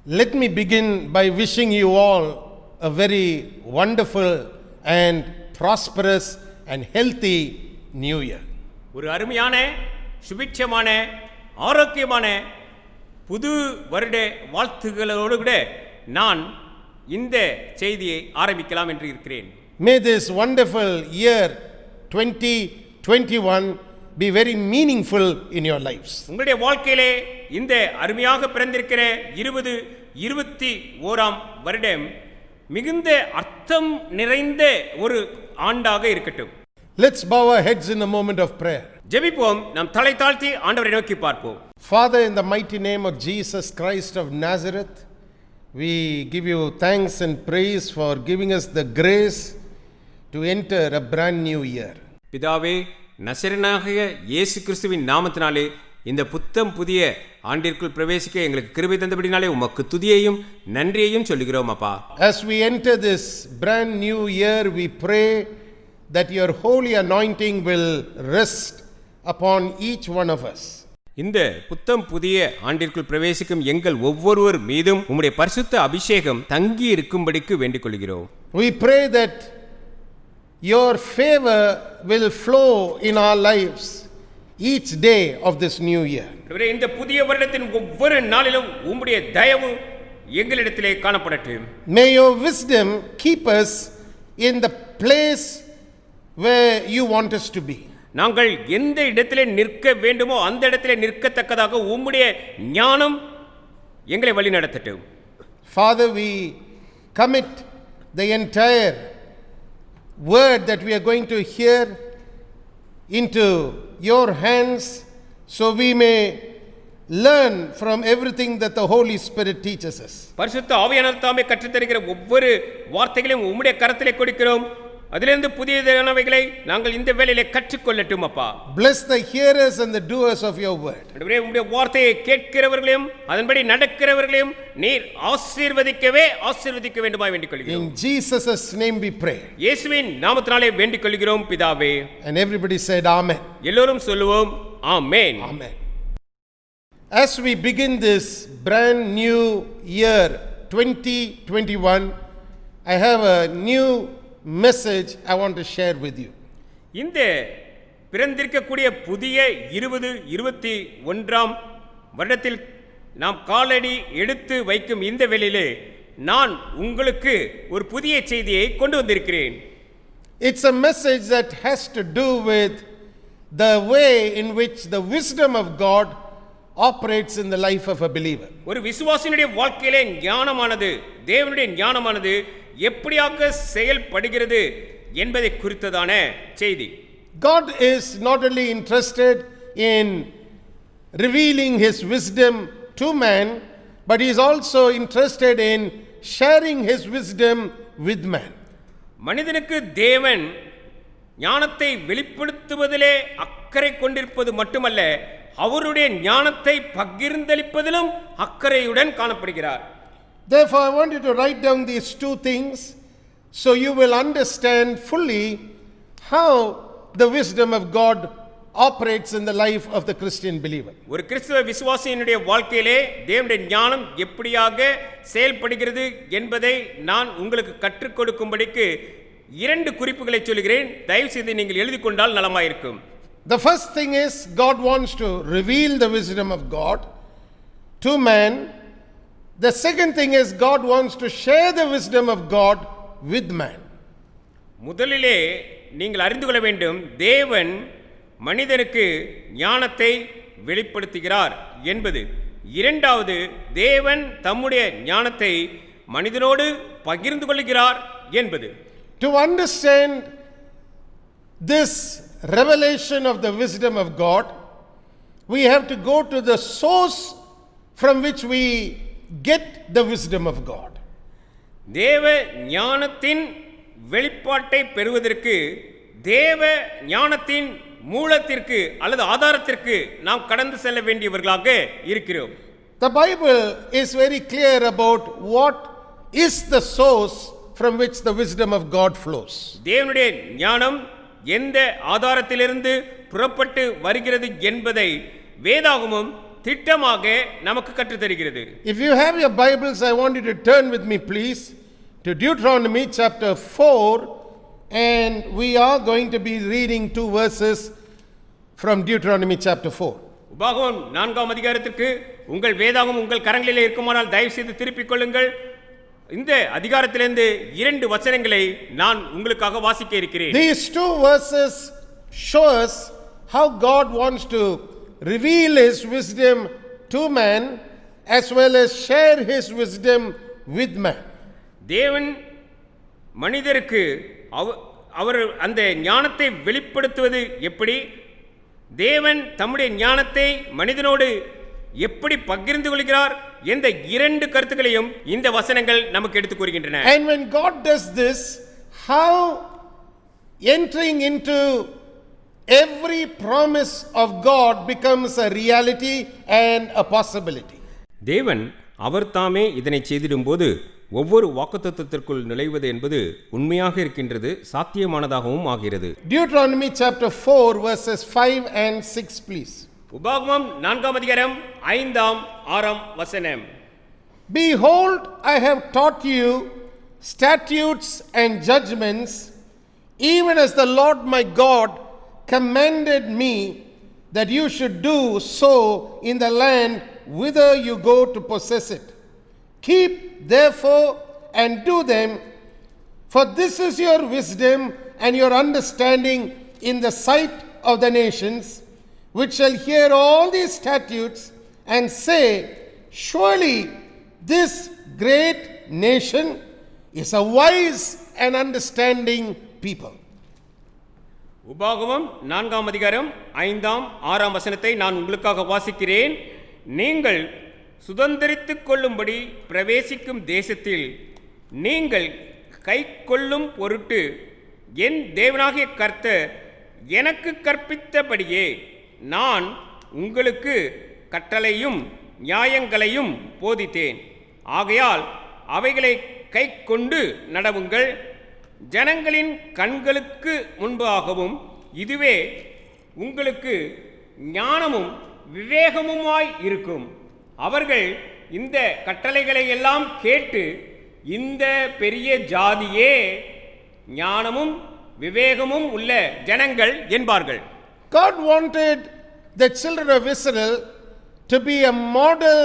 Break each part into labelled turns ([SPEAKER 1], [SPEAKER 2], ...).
[SPEAKER 1] Let me begin by wishing you all a very wonderful and prosperous and healthy new year.
[SPEAKER 2] ஒரு அருமையான சுபிட்சமான ஆரோக்கியமான புது வருட வாழ்த்துக்களோடு கூட நான் இந்த செய்தியை ஆரம்பிக்கலாம் என்று இருக்கிறேன்.
[SPEAKER 1] May this wonderful year 2021 be very meaningful in your lives.
[SPEAKER 2] உங்களுடைய வாழ்க்கையிலே இந்த அருமையாக பிறந்திருக்கிற 2021 வருடம் மிகுந்த அர்த்தம் நிறைந்த ஒரு ஆண்டாக இருக்கட்டும்.
[SPEAKER 1] Let's bow our heads in a moment of prayer.
[SPEAKER 2] ஜெபிப்போம். நாம் தலை தாழ்த்தி ஆண்டவரை நோக்கி பார்ப்போம்.
[SPEAKER 1] Father, in the mighty name of Jesus Christ of Nazareth, we give you thanks and praise for giving us the grace to enter a brand new year.
[SPEAKER 2] பிதாவே, நசரேயனாகிய இயேசு கிறிஸ்துவின் நாமத்தினாலே இந்த புத்தம் புதிய ஆண்டிற்குள் பிரவேசிக்க எங்களுக்கு கிருபை தந்தபடினாலே உமக்கு துதியையும் நன்றியையும் சொல்லுகிறோம் அப்பா.
[SPEAKER 1] As we enter this brand new year, we pray that your holy anointing will rest upon each one of us.
[SPEAKER 2] இந்த புத்தம் புதிய ஆண்டிற்குள் பிரவேசிக்கும் எங்கள் ஒவ்வொருவர் மீதும் உம்முடைய பரிசுத்த அபிஷேகம் தங்கி இருக்கும்படிக்கு வேண்டிக் கொள்கிறோம்.
[SPEAKER 1] We pray that your favor will flow in our lives each day of this new year.
[SPEAKER 2] இந்த புதிய வருடத்தின் ஒவ்வொரு நாளிலும் உம்முடைய தயவு எங்களிடத்திலே காணப்படட்டும்.
[SPEAKER 1] May your wisdom keep us in the place where you want us to be.
[SPEAKER 2] நாங்கள் எந்த இடத்திலே நிற்க வேண்டுமோ அந்த இடத்திலே நிற்கத்தக்கதாக உம்முடைய ஞானம் எங்களை வழி நடத்தட்டும்.
[SPEAKER 1] Father, we commit the entire word that we are going to hear into your hands, so we may learn from everything that the Holy Spirit teaches us.
[SPEAKER 2] பரிசுத்த ஆவியானவர் தாமே கற்றுத் தருகிற ஒவ்வொரு வார்த்தைகளையும் உம்முடைய கரத்திலே கொடுக்கிறோம். அதிலிருந்து புதியதானவைகளை நாங்கள் இந்த வேளையிலே கற்றுக்கொள்ளட்டும் அப்பா.
[SPEAKER 1] Bless the hearers and the doers of your word.
[SPEAKER 2] உம்முடைய வார்த்தையை கேட்கிறவர்களையும் அதன்படி நடக்கிறவர்களையும் நீர் ஆசீர்வதிக்க வேண்டுமாய் வேண்டிக் கொள்கிறோம்.
[SPEAKER 1] In Jesus' name we pray.
[SPEAKER 2] இயேசுவின் நாமத்தினாலே வேண்டிக் கொள்கிறோம் பிதாவே.
[SPEAKER 1] And everybody said amen.
[SPEAKER 2] எல்லோரும் சொல்லுவோம் ஆமென்.
[SPEAKER 1] Amen. As we begin this brand new year 2021, I have a new message I want to share with you.
[SPEAKER 2] இந்த பிறந்திருக்கக்கூடிய புதிய 2021 வருடத்தில் நாம் காலடி எடுத்து வைக்கும் இந்த வேளையிலே நான் உங்களுக்கு ஒரு புதிய செய்தியை கொண்டு வந்திருக்கிறேன்.
[SPEAKER 1] It's a message that has to do with the way in which the wisdom of God operates in the life of a believer.
[SPEAKER 2] ஒரு விசுவாசியினுடைய வாழ்க்கையிலே ஞானமானது, தேவனுடைய ஞானமானது எப்படியாக செயல்படுகிறது என்பதை குறித்ததான செய்தி.
[SPEAKER 1] God is not only interested in revealing his wisdom to man, but he is also interested in sharing his wisdom with man.
[SPEAKER 2] மனிதனுக்கு தேவன் ஞானத்தை வெளிப்படுத்துவதிலே அக்கறை கொண்டிருப்பது மட்டுமல்ல, அவருடைய ஞானத்தை பகிர்ந்தளிப்பதிலும் அக்கறையுடன் காணப்படுகிறார்.
[SPEAKER 1] Therefore, I want you to write down these two things so you will understand fully how the wisdom of God operates in the life of the Christian believer.
[SPEAKER 2] ஒரு கிறிஸ்தவ விசுவாசியினுடைய வாழ்க்கையிலே தேவனுடைய ஞானம் எப்படியாக செயல்படுகிறது என்பதை நான் உங்களுக்கு கற்றுக் கொடுக்கும்படிக்கு இரண்டு குறிப்புகளை சொல்கிறேன். தயவு செய்து நீங்கள் எழுதி கொண்டால் நலமாயிருக்கும்.
[SPEAKER 1] The first thing is God wants to reveal the wisdom of God to man. The second thing is God wants to share the wisdom of God with man.
[SPEAKER 2] முதலிலே நீங்கள் அறிந்து கொள்ள வேண்டும், தேவன் மனிதனுக்கு ஞானத்தை வெளிப்படுத்துகிறார் என்பது. இரண்டாவது, தேவன் தம்முடைய ஞானத்தை மனிதனோடு பகிர்ந்து கொள்கிறார் என்பது.
[SPEAKER 1] To understand this revelation of the wisdom of God, we have to go to the source from which we get the wisdom of God.
[SPEAKER 2] தேவ ஞானத்தின் வெளிப்பாட்டை பெறுவதற்கு தேவ ஞானத்தின் மூலத்திற்கு அல்லது ஆதாரத்திற்கு நாம் கடந்து செல்ல வேண்டியவர்களாக இருக்கிறோம்.
[SPEAKER 1] The Bible is very clear about what is the source from which the wisdom of God flows.
[SPEAKER 2] தேவனுடைய ஞானம் எந்த ஆதாரத்திலிருந்து புறப்பட்டு வருகிறது என்பதை வேதாகமம் திட்டமாக நமக்கு கற்றுத் தருகிறது.
[SPEAKER 1] If you have your Bibles, I want you to turn with me, please, to Deuteronomy chapter 4, and we are going to be reading 2 verses from Deuteronomy chapter 4.
[SPEAKER 2] உபாகமம் 4ஆம் அதிகாரத்திற்கு உங்கள் வேதாகம் உங்கள் கரங்களிலே இருக்குமானால் தயவு செய்து திருப்பிக் கொள்ளுங்கள். இந்த அதிகாரத்திலிருந்து 2 வசனங்களை நான் உங்களுக்காக வாசிக்க இருக்கிறேன்.
[SPEAKER 1] These 2 verses show us how God wants to reveal his wisdom to man as well as share his wisdom with man.
[SPEAKER 2] தேவன் மனிதருக்கு அவர் அந்த ஞானத்தை வெளிப்படுத்துவது எப்படி, தேவன் தம்முடைய ஞானத்தை மனிதனோடு எப்படி பகிர்ந்து கொள்கிறார் என்ற 2 கருத்துக்களையும் இந்த வசனங்கள் நமக்கு எடுத்துக் கூறுகின்றன.
[SPEAKER 1] And when God does this, how entering into every promise of God becomes a reality and a possibility.
[SPEAKER 2] தேவன் அவர் தாமே இதனை செய்திடும்போது ஒவ்வொரு வாக்குத்தத்தத்திற்குள் நுழைவது என்பது உண்மையாக இருக்கின்றது, சாத்தியமானதாகவும் ஆகிறது.
[SPEAKER 1] Deuteronomy chapter 4 verses 5 and 6, please.
[SPEAKER 2] உபாகமம் 4ஆம் அதிகாரம் 5ஆம் 6ஆம் வசனம்.
[SPEAKER 1] Behold, I have taught you statutes and judgments, even as the Lord my God commanded me that you should do so in the land whither you go to possess it. Keep therefore and do them, for this is your wisdom and your understanding in the sight of the nations, which shall hear all these statutes and say, surely this great nation is a wise and understanding people.
[SPEAKER 2] உபாகமம் 4ஆம் அதிகாரம் 5ஆம் 6ஆம் வசனத்தை நான் உங்களுக்காக வாசிக்கிறேன். நீங்கள் சுதந்தரித்துக் கொள்ளும்படி பிரவேசிக்கும் தேசத்தில் நீங்கள் கைக்கொள்ளும் பொருட்டு என் தேவனாகிய கர்த்தர் எனக்கு கற்பித்தபடியே நான் உங்களுக்கு கட்டளையும் நியாயங்களையும் போதித்தேன். ஆகையால் அவைகளை கைக்கொண்டு நடவுங்கள். ஜனங்களின் கண்களுக்கு முன்பாகவும் இதுவே உங்களுக்கு ஞானமும் விவேகமுமாய் இருக்கும். அவர்கள் இந்த கட்டளைகளை எல்லாம் கேட்டு இந்த பெரிய ஜாதியே ஞானமும் விவேகமும் உள்ள ஜனங்கள் என்பார்கள்.
[SPEAKER 1] God wanted the children of Israel to be a model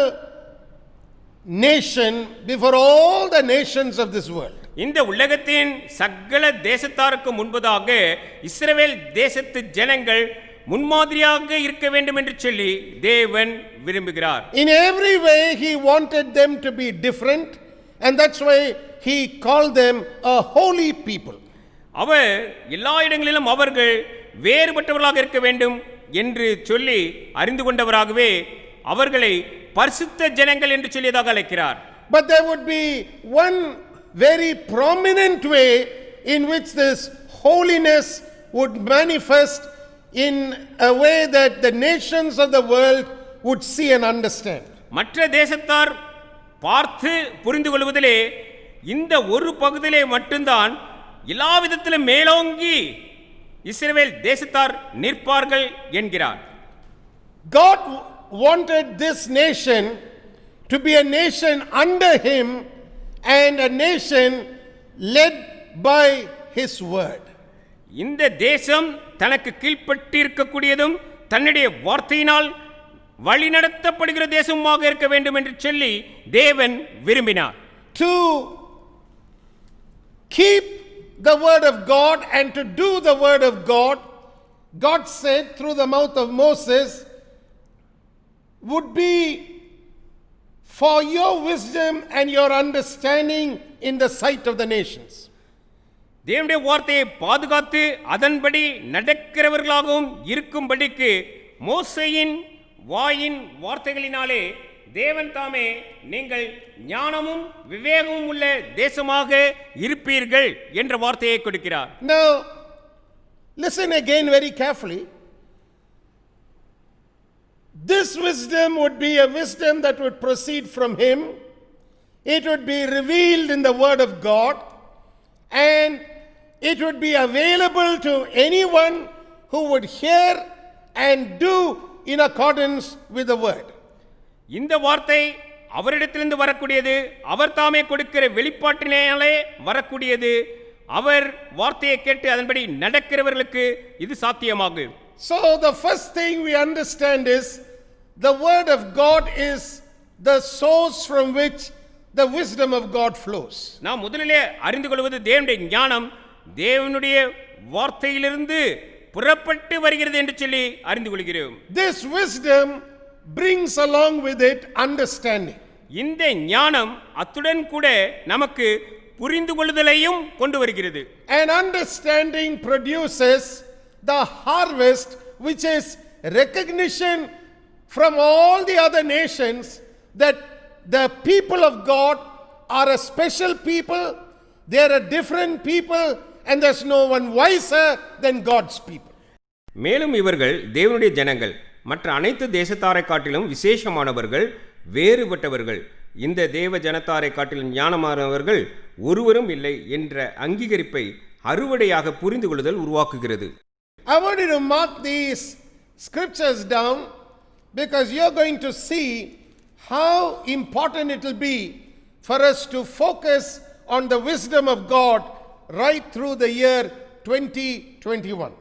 [SPEAKER 1] nation before all the nations of this world.
[SPEAKER 2] இந்த உலகத்தின் சகல தேசத்தாருக்கு முன்பதாக இஸ்ரவேல் தேசத்து ஜனங்கள் முன்மாதிரியாக இருக்க வேண்டும் என்று சொல்லி தேவன் விரும்புகிறார்.
[SPEAKER 1] In every way he wanted them to be different, and that's why he called them a holy people.
[SPEAKER 2] அவர் எல்லா இடங்களிலும் அவர்கள் வேறுபட்டவர்களாக இருக்க வேண்டும் என்று சொல்லி அறிந்து கொண்டவராகவே அவர்களை பரிசுத்த ஜனங்கள் என்று சொல்லியதாக அழைக்கிறார்.
[SPEAKER 1] But there would be one very prominent way in which this holiness would manifest in a way that the nations of the world would see and understand.
[SPEAKER 2] மற்ற தேசத்தார் பார்த்து புரிந்து கொள்வதிலே இந்த ஒரு பகுதியிலே மட்டும்தான் எல்லா விதத்திலும் மேலோங்கி இஸ்ரவேல் தேசத்தார் நிற்பார்கள் என்கிறார்.
[SPEAKER 1] God wanted this nation to be a nation under him and a nation led by his word.
[SPEAKER 2] இந்த தேசம் தனக்கு கீழ்ப்பட்டிருக்கக்கூடியதும் தன்னுடைய வார்த்தையினால் வழிநடத்தப்படுகிற தேசமாக இருக்க வேண்டும் என்று சொல்லி தேவன் விரும்பினார்.
[SPEAKER 1] To keep the word of God and to do the word of God, God said through the mouth of Moses, would be for your wisdom and your understanding in the sight of the nations.
[SPEAKER 2] தேவனுடைய வார்த்தையை பாதுகாத்து அதன்படி நடக்கிறவர்களாகவும் இருக்கும்படிக்கு மோசேயின் வாயின் வார்த்தைகளினாலே தேவன் தாமே நீங்கள் ஞானமும் விவேகமும் உள்ள தேசமாக இருப்பீர்கள் என்ற வார்த்தையை கொடுக்கிறார்.
[SPEAKER 1] Now listen again very carefully. This wisdom would be a wisdom that would proceed from him. It would be revealed in the word of God, and it would be available to anyone who would hear and do in accordance with the word.
[SPEAKER 2] இந்த வார்த்தை அவரிடத்திலிருந்து வரக்கூடியது, அவர் தாமே கொடுக்கிற வெளிப்பாட்டினாலே வரக்கூடியது. அவர் வார்த்தையை கேட்டு அதன்படி நடக்கிறவர்களுக்கு இது சாத்தியமாகும்.
[SPEAKER 1] So the first thing we understand is the word of God is the source from which the wisdom of God flows.
[SPEAKER 2] நாம் முதலிலே அறிந்து கொள்வது தேவனுடைய ஞானம் தேவனுடைய வார்த்தையிலிருந்து புறப்பட்டு வருகிறது என்று சொல்லி அறிந்து கொள்கிறோம்.
[SPEAKER 1] This wisdom brings along with it understanding.
[SPEAKER 2] இந்த ஞானம் அத்துடன் கூட நமக்கு புரிந்து கொள்ளுதலையும் கொண்டு வருகிறது.
[SPEAKER 1] And understanding produces the harvest, which is recognition from all the other nations that the people of God are a special people, they are a different people, and there's no one wiser than God's people.
[SPEAKER 2] மேலும் இவர்கள் தேவனுடைய ஜனங்கள், மற்ற அனைத்து தேசத்தாரை காட்டிலும் விசேஷமானவர்கள், வேறுபட்டவர்கள், இந்த தேவ ஜனத்தாரை காட்டிலும் ஞானமானவர்கள் ஒருவரும் இல்லை என்ற அங்கீகரிப்பை அறுவடையாக புரிந்து கொள்ளுதல் உருவாக்குகிறது.
[SPEAKER 1] I want you to mark these scriptures down because you're going to see how important it will be for us to focus on the wisdom of God right through the year 2021.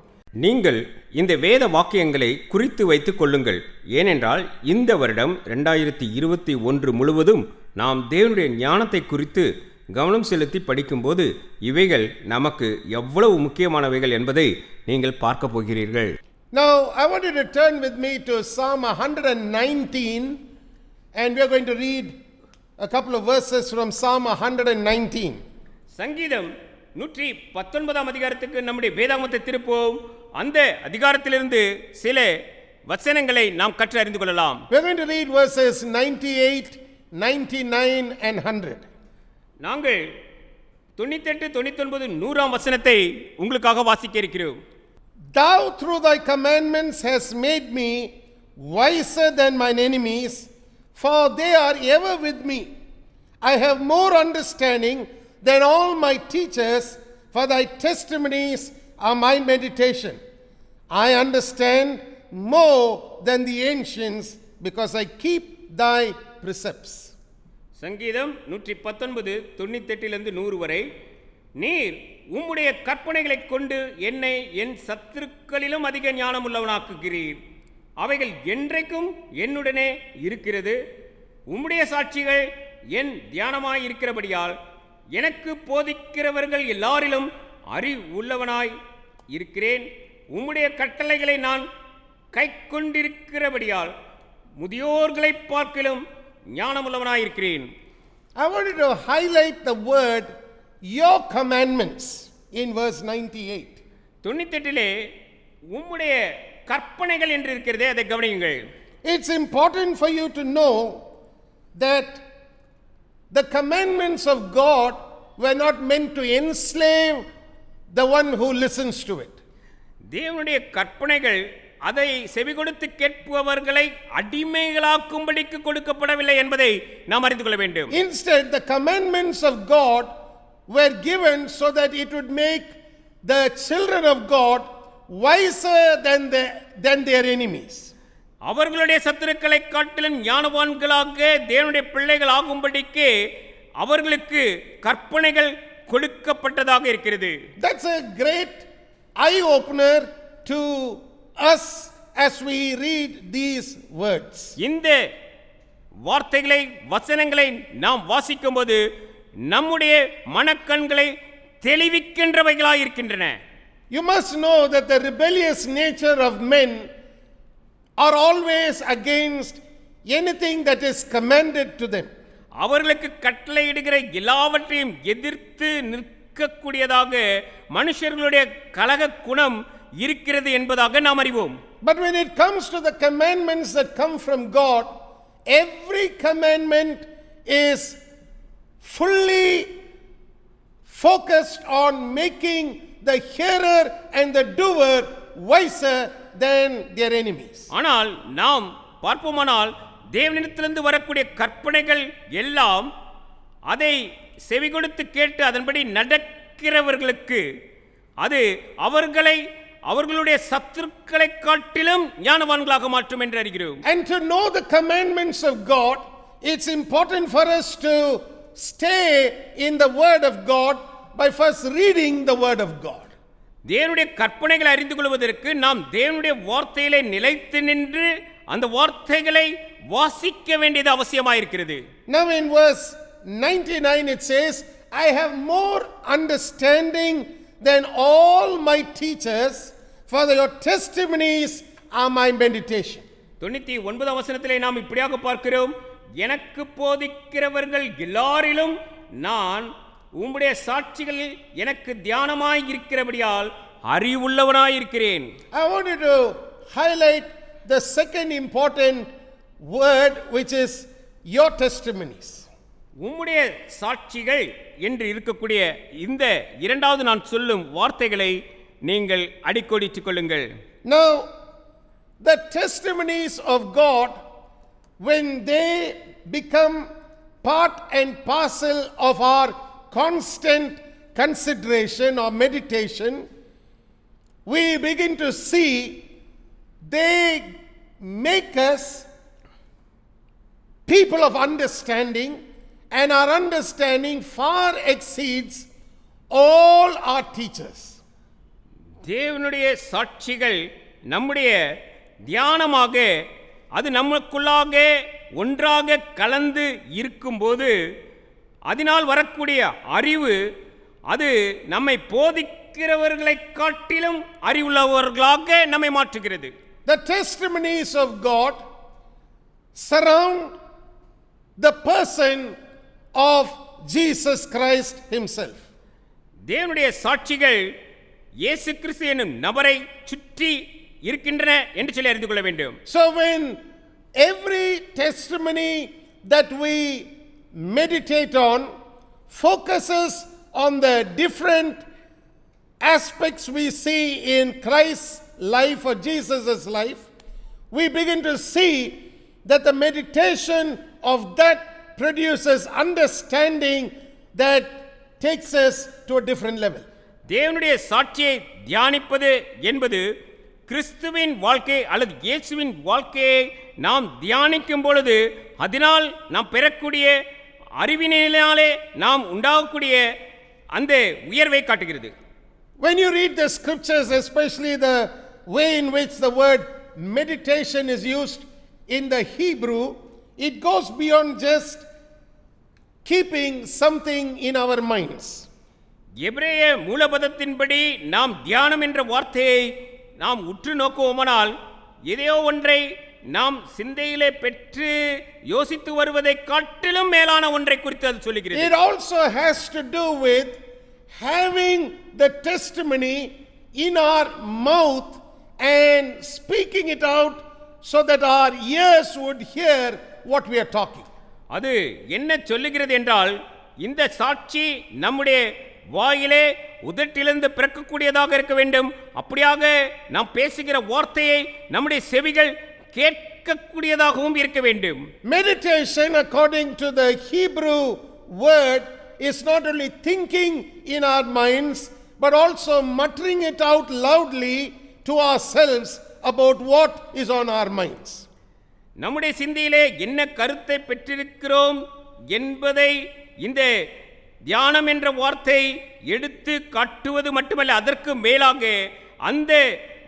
[SPEAKER 2] நீங்கள் இந்த வேத வாக்கியங்களை குறித்து வைத்துக் கொள்ளுங்கள். ஏனென்றால் இந்த வருடம் 2021 முழுவதும் நாம் தேவனுடைய ஞானத்தை குறித்து கவனம் செலுத்தி படிக்கும்போது இவைகள் நமக்கு எவ்வளவு முக்கியமானவைகள் என்பதை நீங்கள் பார்க்க போகிறீர்கள்.
[SPEAKER 1] Now I want you to turn with me to Psalm 119 and we are going to read a couple of verses from Psalm 119.
[SPEAKER 2] சங்கீதம் 119 அதிகாரத்துக்கு நம்முடைய வேதாகமத்தை திருப்போம். அந்த அதிகாரத்திலிருந்து சில வசனங்களை நாம் கற்று அறிந்து கொள்ளலாம்.
[SPEAKER 1] We are going to read verses 98, 99 and 100.
[SPEAKER 2] நாங்கள் 98, 99, 100 வசனத்தை உங்களுக்காக வாசிக்க இருக்கிறோம்.
[SPEAKER 1] Thou through thy commandments hast made me wiser than mine enemies, for they are ever with me. I have more understanding than all my teachers, for thy testimonies are my meditation. I understand more than the ancients, because I keep thy precepts.
[SPEAKER 2] சங்கீதம் 119, 98 100 வரை. நீர் உம்முடைய கற்பனைகளை கொண்டு என்னை என் சத்துருக்களிலும் அதிக ஞானம் உள்ளவனாக்குகிறீர். அவைகள் என்றைக்கும் என்னுடனே இருக்கிறது. உம்முடைய சாட்சிகள் என் தியானமாய் இருக்கிறபடியால் எனக்கு போதிக்கிறவர்கள் எல்லாரிலும் அறிவுள்ளவனாய் இருக்கிறேன். உம்முடைய கட்டளைகளை நான் கை கொண்டிருக்கிறபடியால் முதியோர்களை பார்க்கிலும் ஞானமுள்ளவனாய் இருக்கிறேன்.
[SPEAKER 1] I want you to highlight the word your commandments in verse 98.
[SPEAKER 2] 98 உம்முடைய கற்பனைகள் என்று இருக்கிறதே, அதை கவனியுங்கள்.
[SPEAKER 1] It's important for you to know that the commandments of God were not meant to enslave the one who listens to it.
[SPEAKER 2] தேவனுடைய கற்பனைகள் அதை செவிகொடுத்து கேட்பவர்களை அடிமைகளாக்கும்படிக்கு கொடுக்கப்படவில்லை என்பதை நாம் அறிந்து கொள்ள வேண்டும்.
[SPEAKER 1] Instead, the commandments of God were given so that it would make the children of God wiser than their enemies.
[SPEAKER 2] அவர்களுடைய சத்துருக்களை காட்டிலும் ஞானவான்களாக தேவனுடைய பிள்ளைகள் ஆகும்படிக்கு அவர்களுக்கு கற்பனைகள் கொடுக்கப்பட்டதாக இருக்கிறது.
[SPEAKER 1] That's a great eye opener to us as we read these words.
[SPEAKER 2] இந்த வார்த்தைகளை வசனங்களை நாம் வாசிக்கும்போது நம்முடைய மனக்கண்களை தெளிவிக்கின்றவைகளாய் இருக்கின்றன.
[SPEAKER 1] You must know that the rebellious nature of men are always against anything that is commanded to them.
[SPEAKER 2] அவர்களுக்கு கட்டளையிடுகிற எல்லாவற்றையும் எதிர்த்து நிற்கக்கூடியதாக மனுஷர்களுடைய கலக குணம் இருக்கிறது என்பதாக நாம் அறிவோம்.
[SPEAKER 1] But when it comes to the commandments that come from God, every commandment is fully focused on making the hearer and the doer wiser than their enemies.
[SPEAKER 2] ஆனால் நாம் பார்ப்போமானால் தேவனிடத்திலிருந்து வரக்கூடிய கற்பனைகள் எல்லாம் அதை செவிகொடுத்து கேட்டு அதன்படி நடக்கிறவர்களுக்கு அது அவர்களை அவர்களுடைய சத்துருக்களை காட்டிலும் ஞானவான்களாக மாற்றும் என்று அறிகிறோம்.
[SPEAKER 1] And to know the commandments of God, it's important for us to stay in the word of God by first reading the word of God.
[SPEAKER 2] தேவனுடைய கற்பனைகளை அறிந்து கொள்வதற்கு நாம் தேவனுடைய வார்த்தையிலே நிலைத்து நின்று அந்த வார்த்தைகளை வாசிக்க வேண்டியது அவசியமாயிருக்கிறது.
[SPEAKER 1] Now in verse 99 it says, I have more understanding than all my teachers, for your testimonies are my meditation.
[SPEAKER 2] 99 வசனத்திலே நாம் இப்படியாக பார்க்கிறோம், எனக்கு போதிக்கிறவர்கள் எல்லாரிலும் நான் உம்முடைய சாட்சிகள் எனக்கு தியானமாய் இருக்கிறபடியால் அறிவுள்ளவனாய் இருக்கிறேன்.
[SPEAKER 1] I want you to highlight the second important word, which is your testimonies.
[SPEAKER 2] உம்முடைய சாட்சிகள் என்று இருக்கக்கூடிய இந்த இரண்டாவது நான் சொல்லும் வார்த்தைகளை நீங்கள் அடிக்கோடிட்டுக் கொள்ளுங்கள்.
[SPEAKER 1] Now, the testimonies of God, when they become part and parcel of our constant consideration or meditation, we begin to see they make us people of understanding, and our understanding far exceeds all our teachers.
[SPEAKER 2] தேவனுடைய சாட்சிகள் நம்முடைய தியானமாக அது நமக்குள்ளாக ஒன்றாக கலந்து இருக்கும்போது அதனால் வரக்கூடிய அறிவு அது நம்மை போதிக்கிறவர்களை காட்டிலும் அறிவுள்ளவர்களாக நம்மை மாற்றுகிறது.
[SPEAKER 1] The testimonies of God surround the person of Jesus Christ himself.
[SPEAKER 2] தேவனுடைய சாட்சிகள் இயேசு கிறிஸ்து என்னும் நபரை சுற்றி இருக்கின்றன என்று சொல்லி அறிந்து கொள்ள வேண்டும்.
[SPEAKER 1] So when every testimony that we meditate on focuses on the different aspects we see in Christ's life or Jesus' life, we begin to see that the meditation of that produces understanding that takes us to a different level.
[SPEAKER 2] தேவனுடைய சாட்சியை தியானிப்பது என்பது கிறிஸ்துவின் வாழ்க்கை அல்லது இயேசுவின் வாழ்க்கையை நாம் தியானிக்கும் பொழுது அதனால் நாம் பெறக்கூடிய அறிவினாலே நாம் உண்டாகக்கூடிய அந்த உயர்வை காட்டுகிறது.
[SPEAKER 1] When you read the scriptures, especially the way in which the word meditation is used in the Hebrew, it goes beyond just keeping something in our minds.
[SPEAKER 2] எபிரேய மூலபதத்தின்படி நாம் தியானம் என்ற வார்த்தையை நாம் உற்று நோக்குவோமானால் எதையோ ஒன்றை நாம் சிந்தையிலே பெற்று யோசித்து வருவதை காட்டிலும் மேலான ஒன்றை குறித்து அது சொல்லுகிறது.
[SPEAKER 1] It also has to do with having the testimony in our mouth and speaking it out so that our ears would hear what we are talking.
[SPEAKER 2] அது என்ன சொல்லுகிறது என்றால் இந்த சாட்சி நம்முடைய வாயிலே உதட்டிலிருந்து பிறக்கக்கூடியதாக இருக்க வேண்டும். அப்படியாக நாம் பேசுகிற வார்த்தையை நம்முடைய செவிகள் கேட்கக்கூடியதாகவும் இருக்க வேண்டும்.
[SPEAKER 1] Meditation, according to the Hebrew word, is not only thinking in our minds but also muttering it out loudly to ourselves about what is on our minds.
[SPEAKER 2] நம்முடைய சிந்தையிலே என்ன கருத்தை பெற்றிருக்கிறோம் என்பதை இந்த தியானம் என்ற வார்த்தை எடுத்து காட்டுவது மட்டுமல்ல, அதற்கு மேலாக அந்த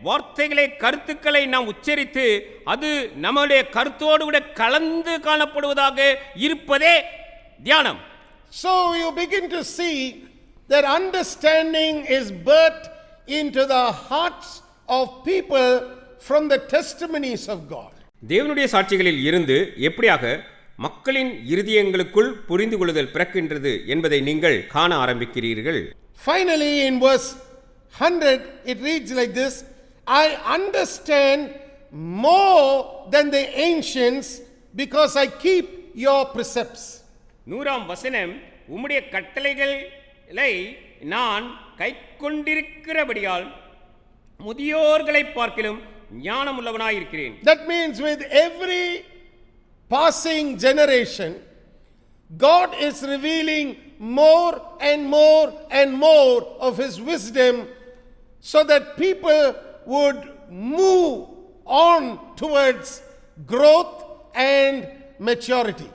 [SPEAKER 2] வார்த்தைகளை கருத்துக்களை நாம் உச்சரித்து அது நம்முடைய கருத்தோடு கூட கலந்து காணப்படுவதாக இருப்பதே தியானம்.
[SPEAKER 1] So you begin to see that understanding is birthed into the hearts of people from the testimonies of God.
[SPEAKER 2] தேவனுடைய சாட்சிகளில் இருந்து எப்படியாக மக்களின் இருதயங்களுக்குள் புரிந்து கொள்ளுதல் பிறக்கின்றது என்பதை நீங்கள் காண ஆரம்பிக்கிறீர்கள்.
[SPEAKER 1] Finally, in verse 100, it reads like this: I understand more than the ancients because I keep your precepts. 100ஆம் வசனம்,
[SPEAKER 2] உம்முடைய கட்டளைகளை நான் கைக்கொண்டிருக்கிறபடியால் முதியோர்களை பார்க்கிலும் ஞானம் உள்ளவனாய் இருக்கிறேன்.
[SPEAKER 1] That means with every passing generation, God is revealing more and more and more of His wisdom so that people would move on towards growth and maturity.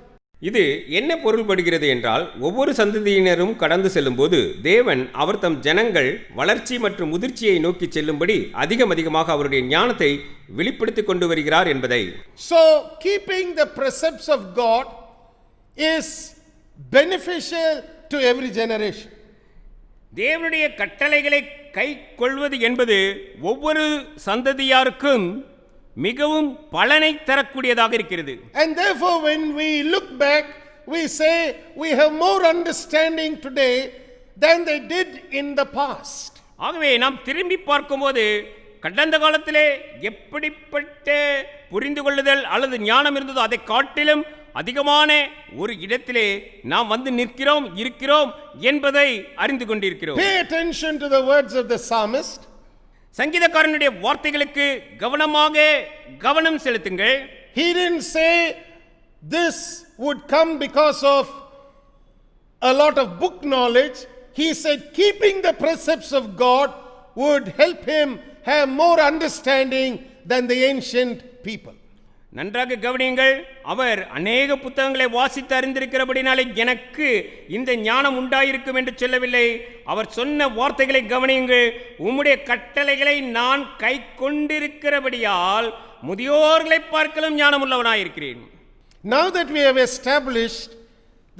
[SPEAKER 2] இது என்ன பொருள்படுகிறது என்றால் ஒவ்வொரு சந்ததியினரும் கடந்து செல்லும்போது தேவன் அவர் தம் ஜனங்கள் வளர்ச்சி மற்றும் முதிர்ச்சியை நோக்கி செல்லும்படி அதிகமாக அவருடைய ஞானத்தை வெளிப்படுத்திக் கொண்டு வருகிறார் என்பதை.
[SPEAKER 1] So keeping the precepts of God is beneficial to every generation.
[SPEAKER 2] தேவனுடைய கட்டளைகளை கை கொள்வது என்பது ஒவ்வொரு சந்ததியாருக்கும் மிகவும் பலனை தரக்கூடியதாக இருக்கிறது.
[SPEAKER 1] And therefore when we look back we say we have more understanding today than they did in the past.
[SPEAKER 2] ஆகவே நாம் திரும்பி பார்க்கும்போது கடந்த காலத்திலே எப்படிப்பட்ட புரிந்து கொள்ளுதல் அல்லது ஞானம் இருந்ததோ அதை காட்டிலும் அதிகமான ஒரு இடத்திலே நாம் வந்து இருக்கிறோம் என்பதை அறிந்து கொண்டிருக்கிறோம்.
[SPEAKER 1] Pay attention to the words of the psalmist.
[SPEAKER 2] சங்கீதக்காரனுடைய வார்த்தைகளுக்கு கவனம் செலுத்துங்கள்.
[SPEAKER 1] He didn't say this would come because of a lot of book knowledge. He said keeping the precepts of God would help him have more understanding than the ancient people.
[SPEAKER 2] நன்றாக கவனியுங்கள். அவர் அநேக புத்தகங்களை வாசித்து அறிந்திருக்கிறபடினாலே எனக்கு இந்த ஞானம் உண்டாயிருக்கும் என்று சொல்லவில்லை. அவர் சொன்ன வார்த்தைகளை கவனியுங்கள். உம்முடைய கட்டளைகளை நான் கை கொண்டிருக்கிறபடியால் முதியோர்களை பார்க்கலும் ஞானம் உள்ளவனாயிருக்கிறேன்.
[SPEAKER 1] Now that we have established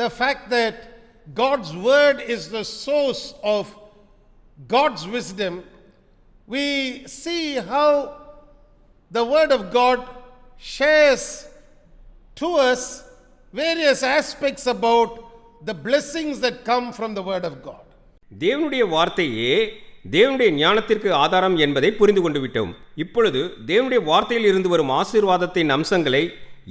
[SPEAKER 1] the fact that God's word is the source of God's wisdom, we see how the word of God shares to us various aspects about the blessings that come from the word of God.
[SPEAKER 2] தேவனுடைய வார்த்தையே தேவனுடைய ஞானத்திற்கு ஆதாரம் என்பதை புரிந்து கொண்டு விட்டோம். இப்பொழுது தேவனுடைய வார்த்தையில் இருந்து வரும் ஆசீர்வாதத்தின் அம்சங்களை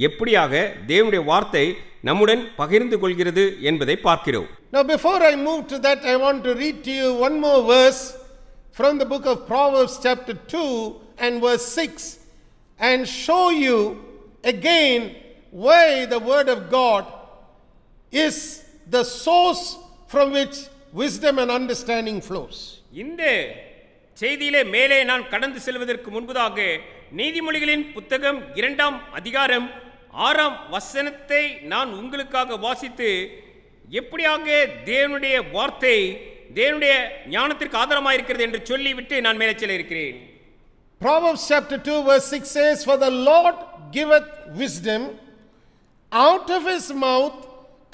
[SPEAKER 2] எப்படியாக தேவனுடைய வார்த்தை நம்முடன் பகிர்ந்து கொள்கிறது என்பதை பார்க்கிறோம்.
[SPEAKER 1] Now before I move to that, I want to read to you one more verse from the book of Proverbs chapter 2 and verse 6 and show you again why the word of God is the source from which wisdom and understanding flows.
[SPEAKER 2] இந்த செய்தியிலே மேலே நான் கடந்து செல்வதற்கு முன்பதாக நீதிமொழிகளின் புத்தகம் 2ஆம் அதிகாரம் 6ஆம் வசனத்தை நான் உங்களுக்காக வாசித்து எப்படியாக தேவனுடைய வார்த்தை தேவனுடைய ஞானத்திற்கு ஆதாரமாக இருக்கிறது என்று சொல்லிவிட்டு நான் மேலே செல்ல இருக்கிறேன்.
[SPEAKER 1] Proverbs chapter 2 verse 6 says, "For the Lord giveth wisdom, out of his mouth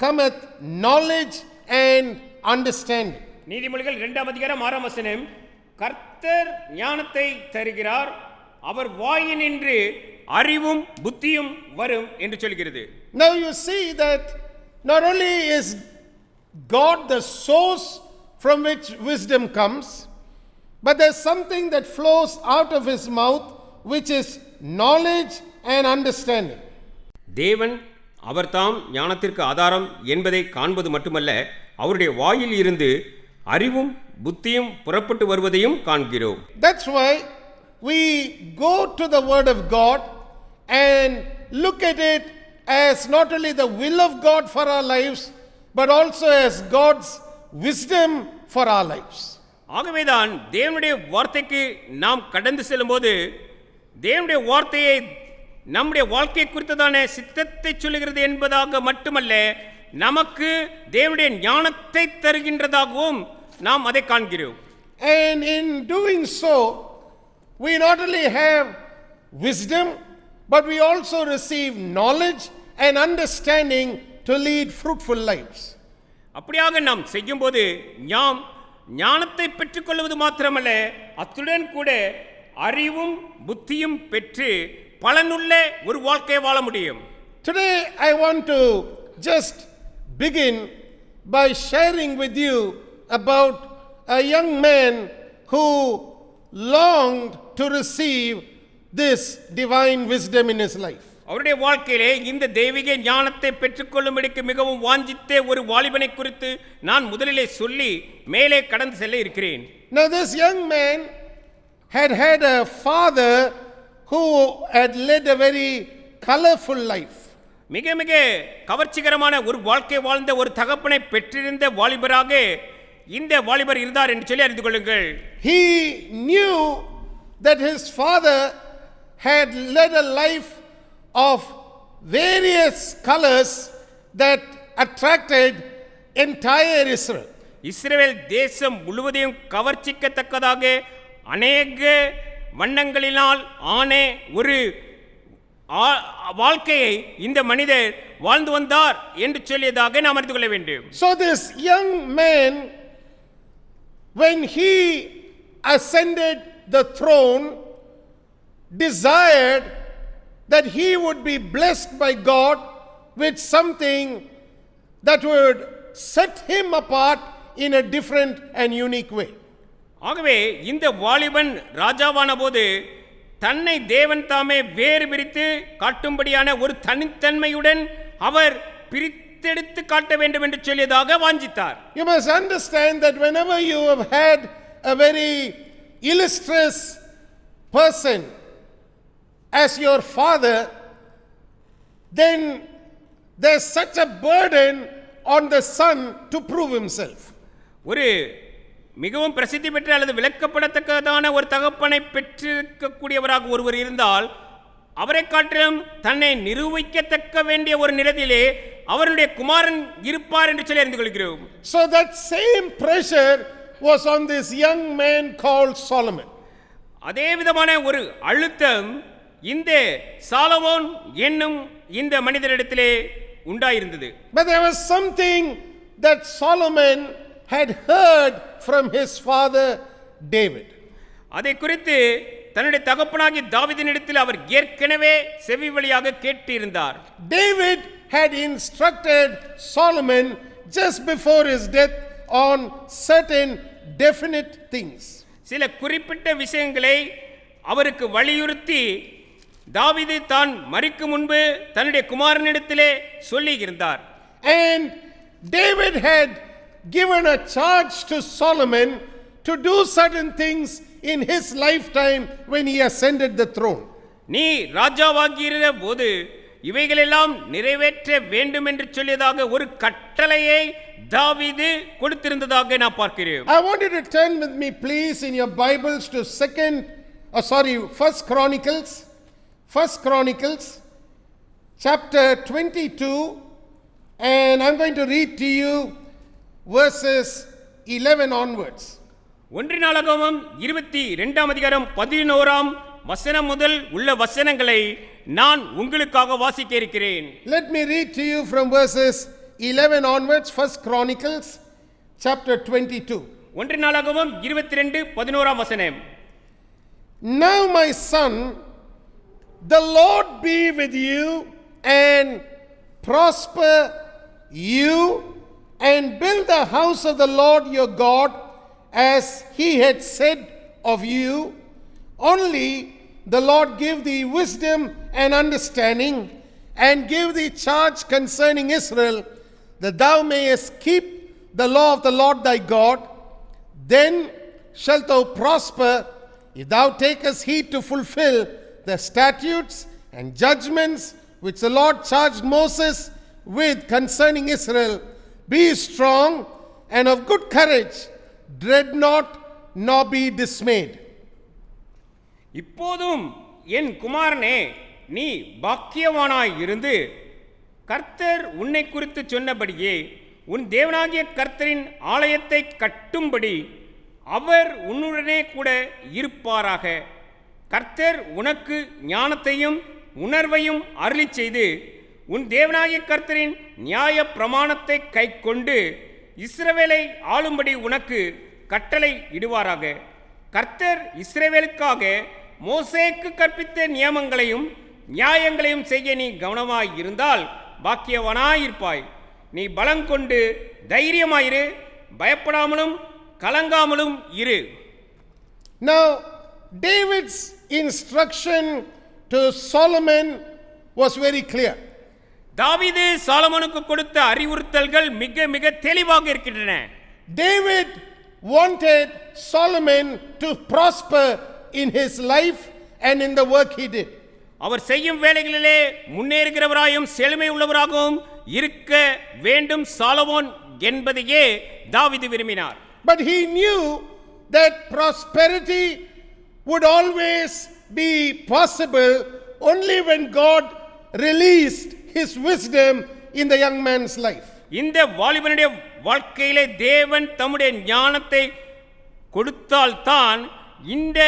[SPEAKER 1] cometh knowledge and understanding."
[SPEAKER 2] நீதிமொழிகள் 2ஆம் அதிகாரம் 6ஆம் வசனம், கர்த்தர் ஞானத்தை தருகிறார், அவர் வாயினின்று அறிவும் புத்தியும் வரும் என்று சொல்கிறது.
[SPEAKER 1] Now you see that not only is God the source from which wisdom comes, but there's something that flows out of his mouth which is knowledge and understanding.
[SPEAKER 2] தேவன் அவர்தாம் ஞானத்திற்கு ஆதாரம் என்பதை காண்பது மட்டுமல்ல, அவருடைய வாயில் இருந்து அறிவும் புத்தியும் புறப்பட்டு வருவதையும் காண்கிறோம்.
[SPEAKER 1] That's why we go to the word of God and look at it as not only the will of God for our lives but also as God's wisdom for our lives.
[SPEAKER 2] ஆகவேதான் தேவனுடைய வார்த்தைக்கு நாம் கடந்து செல்லும்போது தேவனுடைய வார்த்தையை நம்முடைய வாழ்க்கை குறித்ததான சித்தத்தை சொல்லுகிறது என்பதாக மட்டுமல்ல, நமக்கு தேவனுடைய ஞானத்தை தருகின்றதாகவும் நாம் அதை காண்கிறோம்.
[SPEAKER 1] And in doing so, we not only have wisdom, but we also receive knowledge and understanding to lead fruitful lives.
[SPEAKER 2] அப்படியாக நாம் செய்யும்போது ஞானத்தை பெற்றுக்கொள்வது மாத்திரமல்ல, அத்துடன் கூட அறிவும் புத்தியும் பெற்று பலனுள்ள ஒரு வாழ்க்கை வாழ முடியும்.
[SPEAKER 1] Today I want to just begin by sharing with you about a young man who longed to receive this divine wisdom in his life.
[SPEAKER 2] அவருடைய வாழ்க்கையிலே இந்த தெய்வீக ஞானத்தை பெற்றுக்கொள்ளும்படிக்கு மிகவும் வாஞ்சித்த ஒரு வாலிபனை குறித்து நான் முதலிலே சொல்லி மேலே கடந்து செல்ல இருக்கிறேன்.
[SPEAKER 1] Now this young man had a father who had led a very colorful life.
[SPEAKER 2] மிக மிக கவர்ச்சிகரமான ஒரு வாழ்க்கை வாழ்ந்த ஒரு தகப்பனை பெற்றிருந்த வாலிபராக இந்த வாலிபர் இருந்தார் என்று சொல்லி அறிந்து கொள்ளுங்கள்.
[SPEAKER 1] He knew that his father had led a life of various colors that attracted entire Israel.
[SPEAKER 2] இஸ்ரவேல் தேசம் முழுவதையும் கவர்ச்சிக்கத்தக்கதாக அநேக வண்ணங்களினால் ஆன ஒரு வாழ்க்கையை இந்த மனிதர் வாழ்ந்து வந்தார் என்று சொல்லியதாக நாம் அறிந்து கொள்ள வேண்டும்.
[SPEAKER 1] So this young man, when he ascended the throne, desired that he would be blessed by God with something that would set him apart in a different and unique way.
[SPEAKER 2] ஆகவே இந்த வாலிபன் ராஜாவான போது தன்னை தேவன் தாமே வேறு பிரித்து காட்டும்படியான ஒரு தனித்தன்மையுடன் அவர் பிரித்தெடுத்து காட்ட வேண்டும் என்று சொல்லியதாக வாஞ்சித்தார்.
[SPEAKER 1] You must understand that whenever you have had a very illustrious person as your father, then there's such a burden on the son to prove himself.
[SPEAKER 2] ஒரு மிகவும் பிரசித்தி பெற்ற அல்லது விளக்கப்படத்தக்கதான ஒரு தகப்பனை பெற்றிருக்கக்கூடியவராக ஒருவர் இருந்தால் அவரை காட்டிலும் தன்னை நிரூபிக்கத்தக்க வேண்டிய ஒரு நிலத்திலே அவருடைய குமாரன் இருப்பார் என்று சொல்லி அறிந்து கொள்கிறோம்.
[SPEAKER 1] So that same pressure was on this young man called Solomon.
[SPEAKER 2] அதே விதமான ஒரு அழுத்தம் இந்த சாலமோன் என்னும் இந்த மனிதரிடத்திலே உண்டாயிருந்தது.
[SPEAKER 1] But there was something that Solomon had heard from his father David.
[SPEAKER 2] அதை குறித்து தன்னுடைய தகப்பனாகிய தாவீதினிடத்தில் அவர் ஏற்கனவே செவி வழியாக கேட்டிருந்தார்.
[SPEAKER 1] David had instructed Solomon just before his death on certain definite things.
[SPEAKER 2] சில குறிப்பிட்ட விஷயங்களை அவருக்கு வலியுறுத்தி தாவீது தான் மரிக்கும் முன்பு தன்னுடைய குமாரனிடத்திலே சொல்லி இருந்தார்.
[SPEAKER 1] And David had given a charge to Solomon to do certain things in his lifetime when he ascended the throne.
[SPEAKER 2] நீ ராஜாவாகிற போது இவைகளெல்லாம் நிறைவேற்ற வேண்டும் என்று சொல்லியதாக ஒரு கட்டளையை தாவீது கொடுத்திருந்ததாக நான் பார்க்கிறேன்.
[SPEAKER 1] I want you to turn with me please in your Bibles to First Chronicles chapter 22, and I'm going to read to you verses 11 onwards.
[SPEAKER 2] ஒன்று நாளாகமம் 22ஆம் அதிகாரம் 11ஆம் வசனம் முதல் உள்ள வசனங்களை நான் உங்களுக்காக வாசிக்க இருக்கிறேன்.
[SPEAKER 1] Let me read to you from verses 11 onwards, First Chronicles chapter 22.
[SPEAKER 2] ஒன்று நாளாகமம் 22:11ஆம் வசனம்.
[SPEAKER 1] Now my son, the Lord be with you and prosper you, and build the house of the Lord your God as he had said of you. Only the Lord give thee wisdom and understanding, and give thee charge concerning Israel, that thou mayest keep the law of the Lord thy God. Then shalt thou prosper, if thou takest heed to fulfill the statutes and judgments which the Lord charged Moses with concerning Israel. Be strong and of good courage, dread not, nor be dismayed.
[SPEAKER 2] இப்போதும் என் குமாரனே, நீ பாக்கியவானாய் இருந்து கர்த்தர் உன்னை குறித்து சொன்னபடியே உன் தேவனாகிய கர்த்தரின் ஆலயத்தை கட்டும்படி அவர் உன்னுடனே கூட இருப்பாராக. கர்த்தர் உனக்கு ஞானத்தையும் உணர்வையும் அருளிச் செய்து உன் தேவனாகிய கர்த்தரின் நியாய பிரமாணத்தை கைக்கொண்டு இஸ்ரவேலை ஆளும்படி உனக்கு கட்டளை இடுவாராக. கர்த்தர் இஸ்ரவேலுக்காக மோசேக்கு கற்பித்த நியமங்களையும் நியாயங்களையும் செய்ய நீ கவனமாய் இருந்தால் பாக்கியவனாயிருப்பாய். நீ பலங்கொண்டு தைரியமாயிரு, பயப்படாமலும் கலங்காமலும் இரு.
[SPEAKER 1] Now David's instruction to Solomon was very clear.
[SPEAKER 2] தாவீது சாலமோனுக்கு கொடுத்த அறிவுறுத்தல்கள் மிக மிக தெளிவாக இருக்கின்றன.
[SPEAKER 1] David wanted Solomon to prosper in his life and in the work he did.
[SPEAKER 2] அவர் செய்யும் வேலைகளிலே முன்னேறுகிறவராயும் செழுமை உள்ளவராகவும் இருக்க வேண்டும் சாலமோன் என்பதையே தாவீது விரும்பினார்.
[SPEAKER 1] But he knew that prosperity would always be possible only when God released his wisdom in the young man's life.
[SPEAKER 2] இந்த வாலிபனுடைய வாழ்க்கையிலே தேவன் தம்முடைய ஞானத்தை கொடுத்தால்தான் இந்த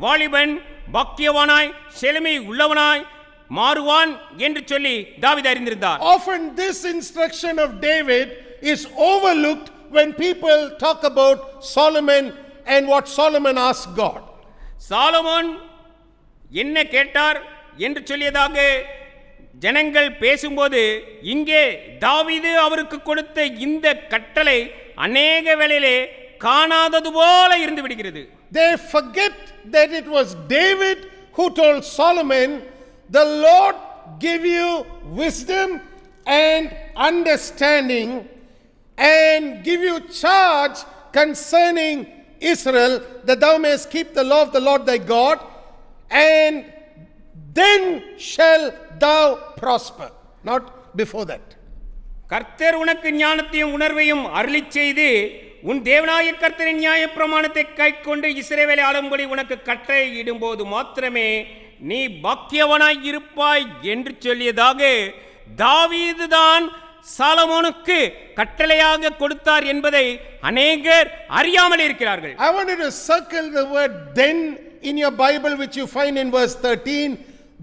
[SPEAKER 2] வாலிபன் பாக்கியவானாய் செழுமை உள்ளவனாய் மாறுவான் என்று சொல்லி தாவீது அறிந்திருந்தார்.
[SPEAKER 1] Often this instruction of David is overlooked when people talk about Solomon and what Solomon asked God.
[SPEAKER 2] Solomon என்ன கேட்டார் என்று சொல்லியதாக ஜனங்கள் பேசும்போது இங்கே தாவீது அவருக்கு கொடுத்த இந்த கட்டளை அநேக வேளையிலே காணாதது போல இருந்து விடுகிறது.
[SPEAKER 1] They forget that it was David who told Solomon, "The Lord give you wisdom and understanding and give you charge concerning Israel, that thou mayest keep the law of the Lord thy God, and then shall thou prosper." Not before that.
[SPEAKER 2] கர்த்தர் உனக்கு ஞானத்தையும் உணர்வையும் அருளிச் செய்து உன் தேவனாகிய கர்த்தரின் நியாயப்பிரமாணத்தை கைக்கொண்டு இஸ்ரவேலை ஆளும்படி உனக்கு கட்டளை இடும்போது மாத்திரமே நீ பாக்கியவனாய் இருப்பாய் என்று சொல்லியதாக தாவீதுதான் சாலமோனுக்கு கட்டளையாக கொடுத்தார் என்பதை அநேகர் அறியாமல் இருக்கிறார்கள்.
[SPEAKER 1] I want you to circle the word "then" in your Bible, which you find in verse 13.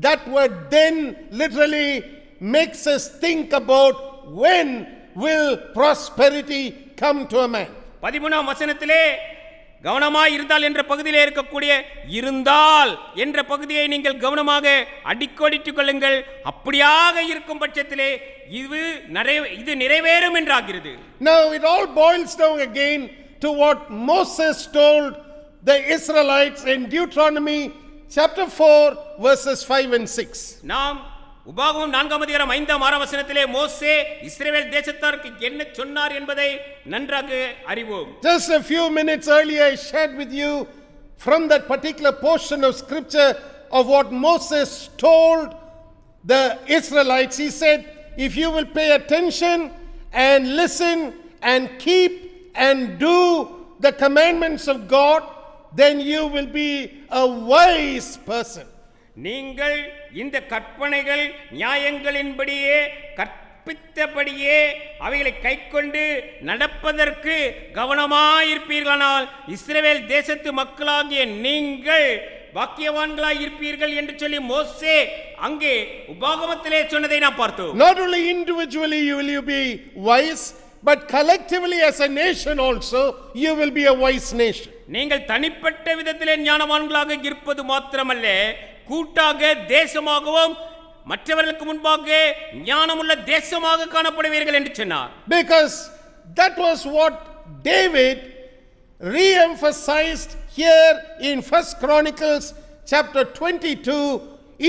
[SPEAKER 1] That word "then" literally makes us think about when will prosperity come to a man.
[SPEAKER 2] 13ஆம் வசனத்திலே கவனமாய் இருந்தால் என்ற பகுதியிலே இருக்கக்கூடிய இருந்தால் என்ற பகுதியை நீங்கள் கவனமாக அடிக்கோடிட்டுக் கொள்ளுங்கள். அப்படியாக இருக்கும் பட்சத்திலே இது நிறைவேறும் என்றாகிறது.
[SPEAKER 1] Now it all boils down again to what Moses told the Israelites in Deuteronomy chapter 4 verses 5 and 6.
[SPEAKER 2] நாம் உபாகமம் 4ஆம் அதிகாரம் 5ஆம் 6ஆம் வசனத்திலே மோசே இஸ்ரவேல் தேசத்தாருக்கு என்ன சொன்னார் என்பதை நன்றாக அறிவோம்.
[SPEAKER 1] Just a few minutes earlier I shared with you from that particular portion of scripture of what Moses told the Israelites. He said, if you will pay attention and listen and keep and do the commandments of God, then you will be a wise person.
[SPEAKER 2] நீங்கள் இந்த கற்பனைகள் நியாயங்களின்படியே கற்பித்தபடியே அவைகளை கைக்கொண்டு நடப்பதற்கு கவனமாயிருப்பீர்களானால் இஸ்ரவேல் தேசத்து மக்களாகிய நீங்கள் பாக்கியவான்களாய் இருப்பீர்கள் என்று சொல்லி மோசே அங்கே உபாகமத்திலே சொன்னதை நாம் பார்த்தோம்.
[SPEAKER 1] Not only individually will you be wise, but collectively as a nation also you will be a wise nation.
[SPEAKER 2] நீங்கள் தனிப்பட்ட விதத்திலே ஞானவான்களாக இருப்பது மாத்திரமல்ல, கூட்டாக தேசமாகவும் மற்றவர்களுக்கு முன்பாக ஞானமுள்ள தேசமாக காணப்படுவீர்கள் என்று சொன்னார்.
[SPEAKER 1] Because that was what David re-emphasized here in 1 Chronicles chapter 22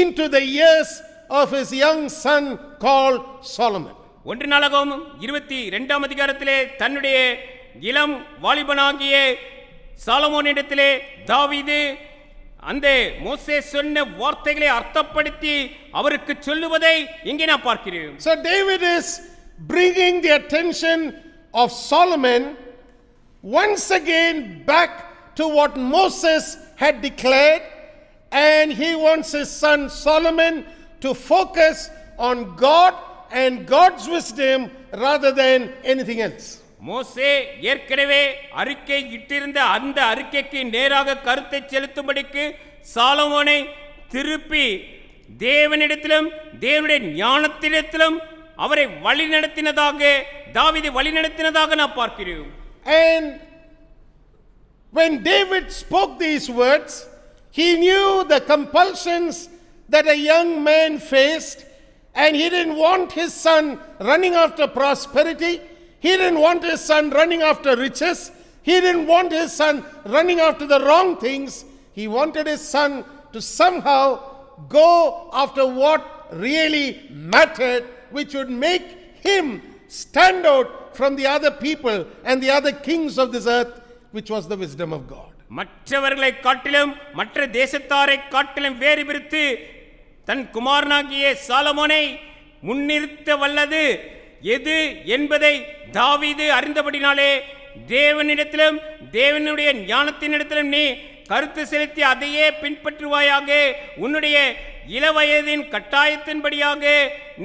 [SPEAKER 1] into the years of his young son called Solomon.
[SPEAKER 2] 1 நாளாகமம் 22ஆம் அதிகாரத்திலே தன்னுடைய இளம் வாலிபனாகிய சாலமோனிடத்திலே தாவீது அந்த மோசே சொன்ன வார்த்தைகளை அர்த்தப்படுத்தி அவருக்கு சொல்லுவதை இங்கே நான் பார்க்கிறேன்.
[SPEAKER 1] So David is bringing the attention of Solomon once again back to what Moses had declared, and he wants his son Solomon to focus on God and God's wisdom rather than anything else.
[SPEAKER 2] மோசே ஏற்கனவே அறிக்கை இட்டிருந்த அந்த அறிக்கைக்கு நேராக கருத்தை செலுத்தும்படிக்கு சாலமோனை திருப்பி தேவனிடத்திலும் தேவனுடைய ஞானத்திடத்திலும் அவரை வழிநடத்தினதாக தாவீது வழிநடத்தினதாக நான் பார்க்கிறேன்.
[SPEAKER 1] And when David spoke these words, he knew the compulsions that a young man faced, and he didn't want his son running after prosperity. He didn't want his son running after riches. He didn't want his son running after the wrong things. He wanted his son to somehow go after what really mattered, which would make him stand out from the other people and the other kings of this earth, which was the wisdom of God.
[SPEAKER 2] மற்றவர்களை காட்டிலும் மற்ற தேசத்தாரை காட்டிலும் வேறு பிரித்து தன் குமாரனாகிய சாலமோனை முன்னிறுத்த வல்லது எது என்பதை தாவீது அறிந்தபடினாலே தேவனிடத்திலும் தேவனுடைய ஞானத்தினிடத்திலும் நீ கருத்து செலுத்தி அதையே பின்பற்றுவாயாக. உன்னுடைய இளவயதின் கட்டாயத்தின்படியாக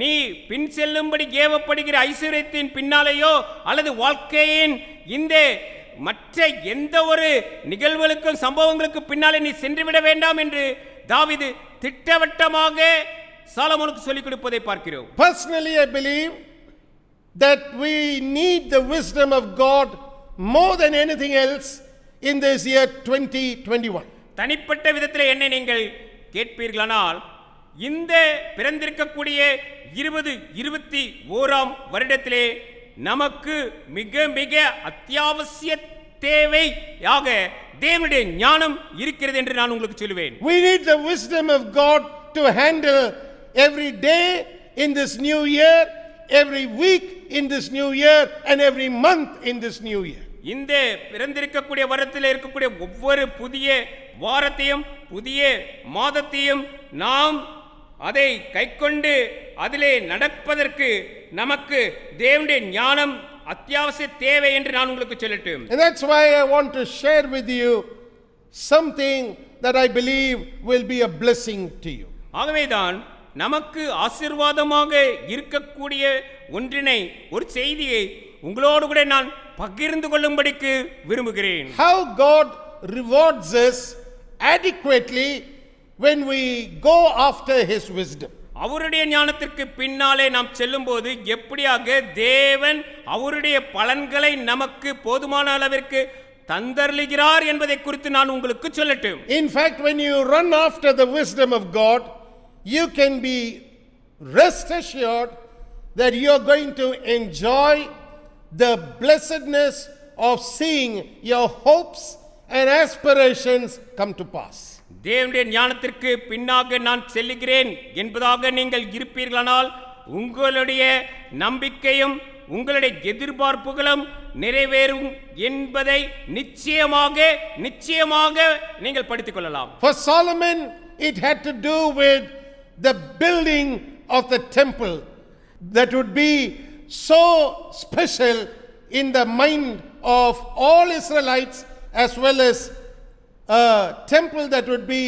[SPEAKER 2] நீ பின் செல்லும்படி ஏவப்படுகிற ஐஸ்வர்யத்தின் பின்னாலேயோ அல்லது வாழ்க்கையின் இந்த மற்ற எந்த ஒரு நிகழ்வுகளுக்கும் சம்பவங்களுக்கு பின்னாலே நீ சென்றுவிட வேண்டாம் என்று தாவீது திட்டவட்டமாக சாலமோனுக்கு சொல்லிக் கொடுப்பதை பார்க்கிறோம்.
[SPEAKER 1] Personally, I believe that we need the wisdom of God more than anything else in this year 2021.
[SPEAKER 2] தனிப்பட்ட விதத்தில் என்னை நீங்கள் கேட்பீர்களானால் இந்த பிறந்திருக்கக்கூடிய 2021 வருடத்திலே நமக்கு மிக மிக அத்தியாவசிய தேவையாக தேவனுடைய ஞானம் இருக்கிறது என்று நான் உங்களுக்கு சொல்லுவேன்.
[SPEAKER 1] We need the wisdom of God to handle every day in this new year, every week in this new year, and every month in this new year.
[SPEAKER 2] இந்த பிறந்திருக்கக்கூடிய வருடத்தில் இருக்கக்கூடிய ஒவ்வொரு புதிய வாரத்தையும் புதிய மாதத்தையும் நாம் அதை கைக்கொண்டு அதிலே நடப்பதற்கு நமக்கு தேவனுடைய ஞானம் அத்தியாவசிய தேவை என்று நான் உங்களுக்கு சொல்லட்டும்.
[SPEAKER 1] And that's why I want to share with you something that I believe will be a blessing to you.
[SPEAKER 2] ஆகவேதான் நமக்கு ஆசீர்வாதமாக இருக்கக்கூடிய ஒன்றினை ஒரு செய்தியை உங்களோடு கூட நான் பகிர்ந்து கொள்ளும்படிக்கு விரும்புகிறேன்.
[SPEAKER 1] How God rewards us adequately when we go after his wisdom.
[SPEAKER 2] அவருடைய ஞானத்திற்கு பின்னாலே நாம் செல்லும்போது எப்படியாக தேவன் அவருடைய பலன்களை நமக்கு போதுமான அளவிற்கு தந்தருளுகிறார் என்பதை குறித்து நான் உங்களுக்கு சொல்லட்டும்.
[SPEAKER 1] In fact, when you run after the wisdom of God, you can be rest assured that you are going to enjoy the blessedness of seeing your hopes and aspirations come to pass.
[SPEAKER 2] தேவனுடைய ஞானத்திற்கு பின்னாக நான் செல்லுகிறேன் என்பதாக நீங்கள் இருப்பீர்களானால் உங்களுடைய நம்பிக்கையும் உங்களுடைய எதிர்பார்ப்புகளும் நிறைவேறும் என்பதை நிச்சயமாக நீங்கள் படித்துக் கொள்ளலாம்.
[SPEAKER 1] For Solomon, it had to do with the building of the temple that would be so special in the mind of all Israelites, as well as a temple that would be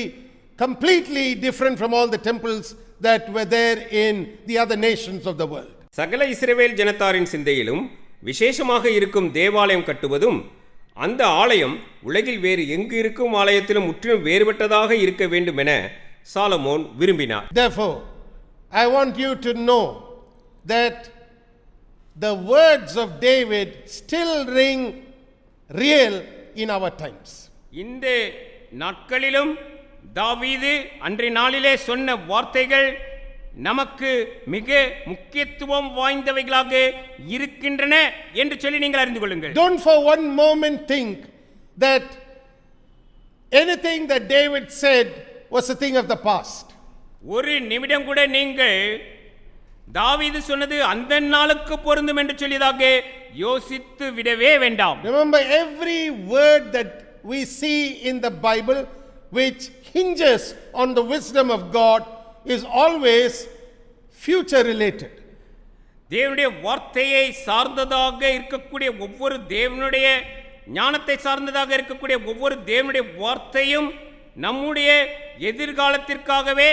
[SPEAKER 1] completely different from all the temples that were there in the other nations of the world.
[SPEAKER 2] சகல இஸ்ரவேல் ஜனத்தாரின் சிந்தையிலும் விசேஷமாக இருக்கும் தேவாலயம் கட்டுவதும் அந்த ஆலயம் உலகில் வேறு எங்கு இருக்கும் ஆலயத்திலும் முற்றிலும் வேறுபட்டதாக இருக்க வேண்டும் என சாலமோன் விரும்பினார்.
[SPEAKER 1] Therefore, I want you to know that the words of David still ring real in our times.
[SPEAKER 2] இந்த நாட்களிலும் தாவீது அன்றைய நாளிலே சொன்ன வார்த்தைகள் நமக்கு மிக முக்கியத்துவம் வாய்ந்தவைகளாக இருக்கின்றன என்று சொல்லி நீங்கள் அறிந்து கொள்ளுங்கள்.
[SPEAKER 1] Don't for one moment think that anything that David said was a thing of the past.
[SPEAKER 2] ஒரு நிமிடம் கூட நீங்கள் தாவீது சொன்னது அந்த நாளுக்கு பொருந்தும் என்று சொல்லியதாக யோசித்து விடவே வேண்டாம்.
[SPEAKER 1] Remember, every word that we see in the Bible which hinges on the wisdom of God is always future related.
[SPEAKER 2] தேவனுடைய வார்த்தையை சார்ந்ததாக இருக்கக்கூடிய ஒவ்வொரு தேவனுடைய ஞானத்தை சார்ந்ததாக இருக்கக்கூடிய ஒவ்வொரு தேவனுடைய வார்த்தையும் நம்முடைய எதிர்காலத்திற்காகவே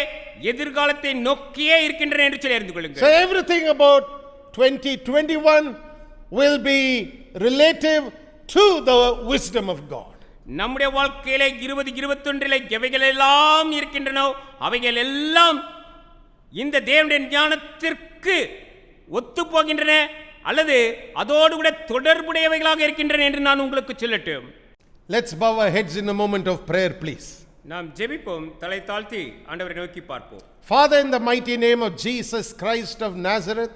[SPEAKER 2] எதிர்காலத்தை நோக்கியே இருக்கின்றன என்று சொல்லி அறிந்து கொள்ளுங்கள்.
[SPEAKER 1] So everything about 2021 will be relative to the wisdom of God.
[SPEAKER 2] நம்முடைய வாழ்க்கையிலே 2021 எவைகள் எல்லாம் இருக்கின்றனோ அவைகள் எல்லாம் இந்த தேவனுடைய ஞானத்திற்கு ஒத்து போகின்றன அல்லது அதோடு கூட தொடர்புடையவைகளாக இருக்கின்றன என்று நான் உங்களுக்கு சொல்லட்டும்.
[SPEAKER 1] Let's bow our heads in a moment of prayer, please.
[SPEAKER 2] நாம் ஜெபிப்போம், தலை தாழ்த்தி ஆண்டவரை நோக்கி பார்ப்போம்.
[SPEAKER 1] Father, in the mighty name of Jesus Christ of Nazareth,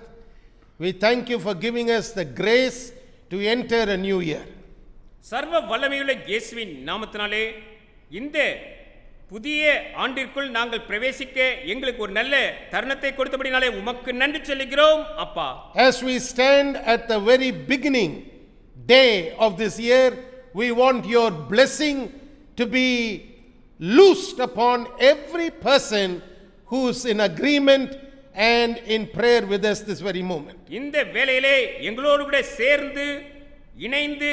[SPEAKER 1] we thank you for giving us the grace to enter a new year.
[SPEAKER 2] சர்வ வல்லமையுள்ள இயேசுவின் நாமத்தினாலே இந்த புதிய ஆண்டிற்குள் நாங்கள் பிரவேசிக்க எங்களுக்கு ஒரு நல்ல தருணத்தை கொடுத்தபடினாலே உமக்கு நன்றி சொல்லுகிறோம் அப்பா.
[SPEAKER 1] As we stand at the very beginning day of this year, we want your blessing to be loosed upon every person who's in agreement and in prayer with us this very moment.
[SPEAKER 2] இந்த வேளையிலே எங்களோடு கூட சேர்ந்து இணைந்து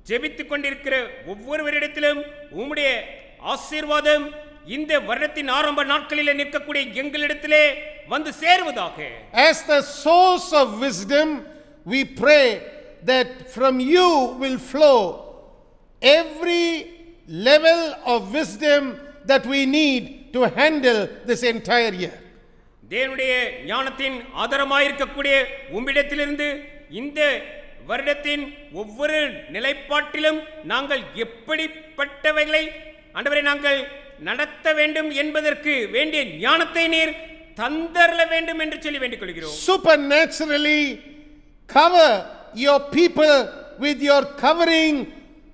[SPEAKER 2] ஜெபித்துக் கொண்டிருக்கிற ஒவ்வொருவரிடத்திலும் உம்முடைய ஆசீர்வாதம் இந்த வருடத்தின் ஆரம்ப நாட்களிலே நிற்கக்கூடிய எங்களிடத்திலே வந்து சேருவதாக.
[SPEAKER 1] As the source of wisdom, we pray that from you will flow every level of wisdom that we need to handle this entire year.
[SPEAKER 2] தேவனுடைய ஞானத்தின் ஆதாரமாயிருக்கக்கூடிய உம்மிடத்திலிருந்து இந்த வருடத்தின் ஒவ்வொரு நிலைப்பாட்டிலும் நாங்கள் எப்படிப்பட்டவைகளை ஆண்டவரே நாங்கள் நடத்த வேண்டும் என்பதற்கு வேண்டிய ஞானத்தை நீர் தந்தரல வேண்டும் என்று சொல்லி வேண்டிக் கொள்கிறோம்.
[SPEAKER 1] Supernaturally cover your people with your covering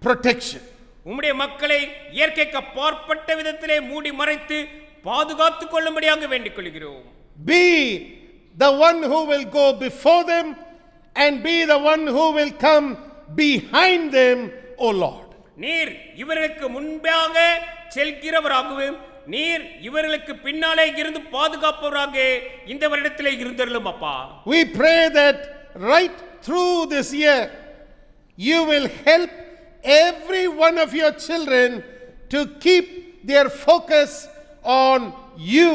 [SPEAKER 1] protection.
[SPEAKER 2] உம்முடைய மக்களை இயற்கைக்கு அப்பாற்பட்ட விதத்திலே மூடி மறைத்து பாதுகாத்துக் கொள்ளும்படியாக வேண்டிக் கொள்கிறோம்.
[SPEAKER 1] Be the one who will go before them and be the one who will come behind them, O Lord.
[SPEAKER 2] நீர் இவர்களுக்கு முன்பாக செல்கிறவராகவும் நீர் இவர்களுக்கு பின்னாலே இருந்து பாதுகாப்பவராக இந்த வருடத்திலே இருந்தருளும் அப்பா.
[SPEAKER 1] We pray that right through this year you will help every one of your children to keep their focus on you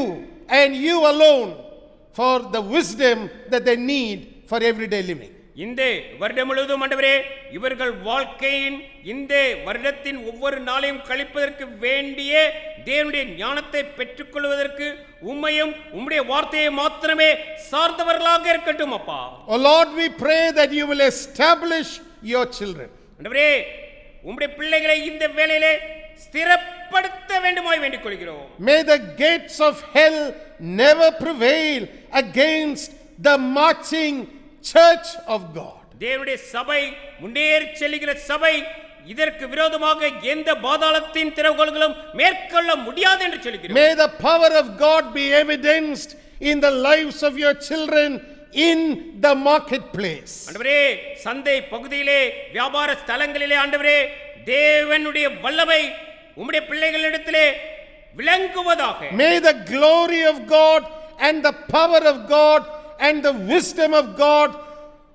[SPEAKER 1] and you alone for the wisdom that they need for everyday living.
[SPEAKER 2] இந்த வருடம் முழுவதும் ஆண்டவரே இவர்கள் வாழ்க்கையின் இந்த வருடத்தின் ஒவ்வொரு நாளையும் கழிப்பதற்கு வேண்டிய தேவனுடைய ஞானத்தை பெற்றுக்கொள்வதற்கு உம்மையும் உம்முடைய வார்த்தையை மாத்திரமே சார்ந்தவர்களாக இருக்கட்டும் அப்பா.
[SPEAKER 1] Oh Lord, we pray that you will establish your children.
[SPEAKER 2] ஆண்டவரே உம்முடைய பிள்ளைகளை இந்த வேளையிலே ஸ்திரப்படுத்த வேண்டுமாய் வேண்டிக் கொள்கிறோம்.
[SPEAKER 1] May the gates of hell never prevail against the marching church of God.
[SPEAKER 2] தேவனுடைய சபை முன்னேறி செல்லுகிற சபை இதற்கு விரோதமாக எந்த பாதாளத்தின் திறவுகோல்களும் மேற்கொள்ள முடியாது என்று சொல்கிறோம்.
[SPEAKER 1] May the power of God be evidenced in the lives of your children in the marketplace.
[SPEAKER 2] ஆண்டவரே சந்தை பகுதியிலே வியாபார ஸ்தலங்களிலே ஆண்டவரே தேவனுடைய வல்லமை உம்முடைய பிள்ளைகளிடத்திலே விளங்குவதாக.
[SPEAKER 1] May the glory of God and the power of God and the wisdom of God,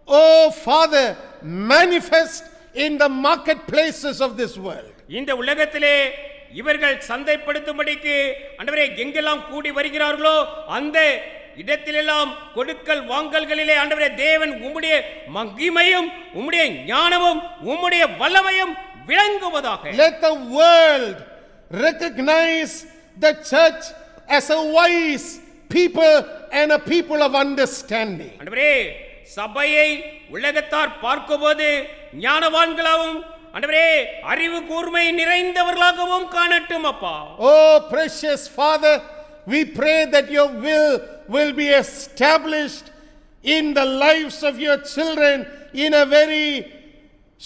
[SPEAKER 1] oh Father, manifest in the marketplaces of this world.
[SPEAKER 2] இந்த உலகத்திலே இவர்கள் சந்தைப்படுத்தும்படிக்கு ஆண்டவரே எங்கெல்லாம் கூடி வருகிறார்களோ அந்த இடத்திலெல்லாம் கொடுக்கல் வாங்கல்களிலே ஆண்டவரே தேவன் உம்முடைய மகிமையும் உம்முடைய ஞானமும் உம்முடைய வல்லமையும் விளங்குவதாக.
[SPEAKER 1] Let the world recognize the church as a wise people and a people of understanding.
[SPEAKER 2] ஆண்டவரே சபையை உலகத்தார் பார்க்கும்போது ஞானவான்களாகவும் ஆண்டவரே அறிவு கூர்மை நிறைந்தவர்களாகவும் காணட்டும் அப்பா.
[SPEAKER 1] Oh precious Father, we pray that your will be established in the lives of your children in a very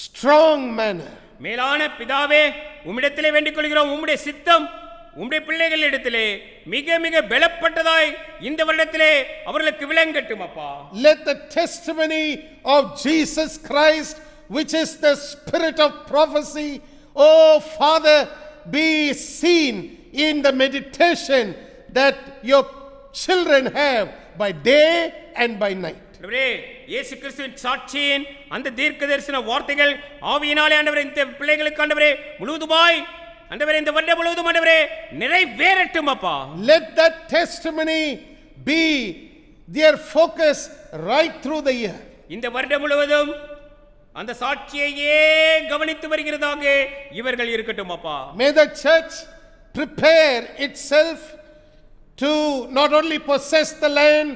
[SPEAKER 1] strong manner.
[SPEAKER 2] மேலான பிதாவே உம்மிடத்திலே வேண்டிக் கொள்கிறோம் உம்முடைய சித்தம் உம்முடைய பிள்ளைகளிடத்திலே மிக மிக பலப்பட்டதாய் இந்த வருடத்திலே அவர்களுக்கு விளங்கட்டும் அப்பா.
[SPEAKER 1] Let the testimony of Jesus Christ, which is the spirit of prophecy, oh Father, be seen in the meditation that your children have by day and by night.
[SPEAKER 2] இயேசு கிறிஸ்துவின் சாட்சியின் அந்த தீர்க்கதரிசன வார்த்தைகள் ஆவியினாலே ஆண்டவரே இந்த பிள்ளைகளுக்கு ஆண்டவரே முழுவதுமாய் ஆண்டவரே இந்த வருடம் முழுவதும் ஆண்டவரே நிறைவேறட்டும் அப்பா.
[SPEAKER 1] Let that testimony be their focus right through the year.
[SPEAKER 2] இந்த வருடம் முழுவதும் அந்த சாட்சியையே கவனித்து வருகிறதாக இவர்கள் இருக்கட்டும் அப்பா.
[SPEAKER 1] May the church prepare itself to not only possess the land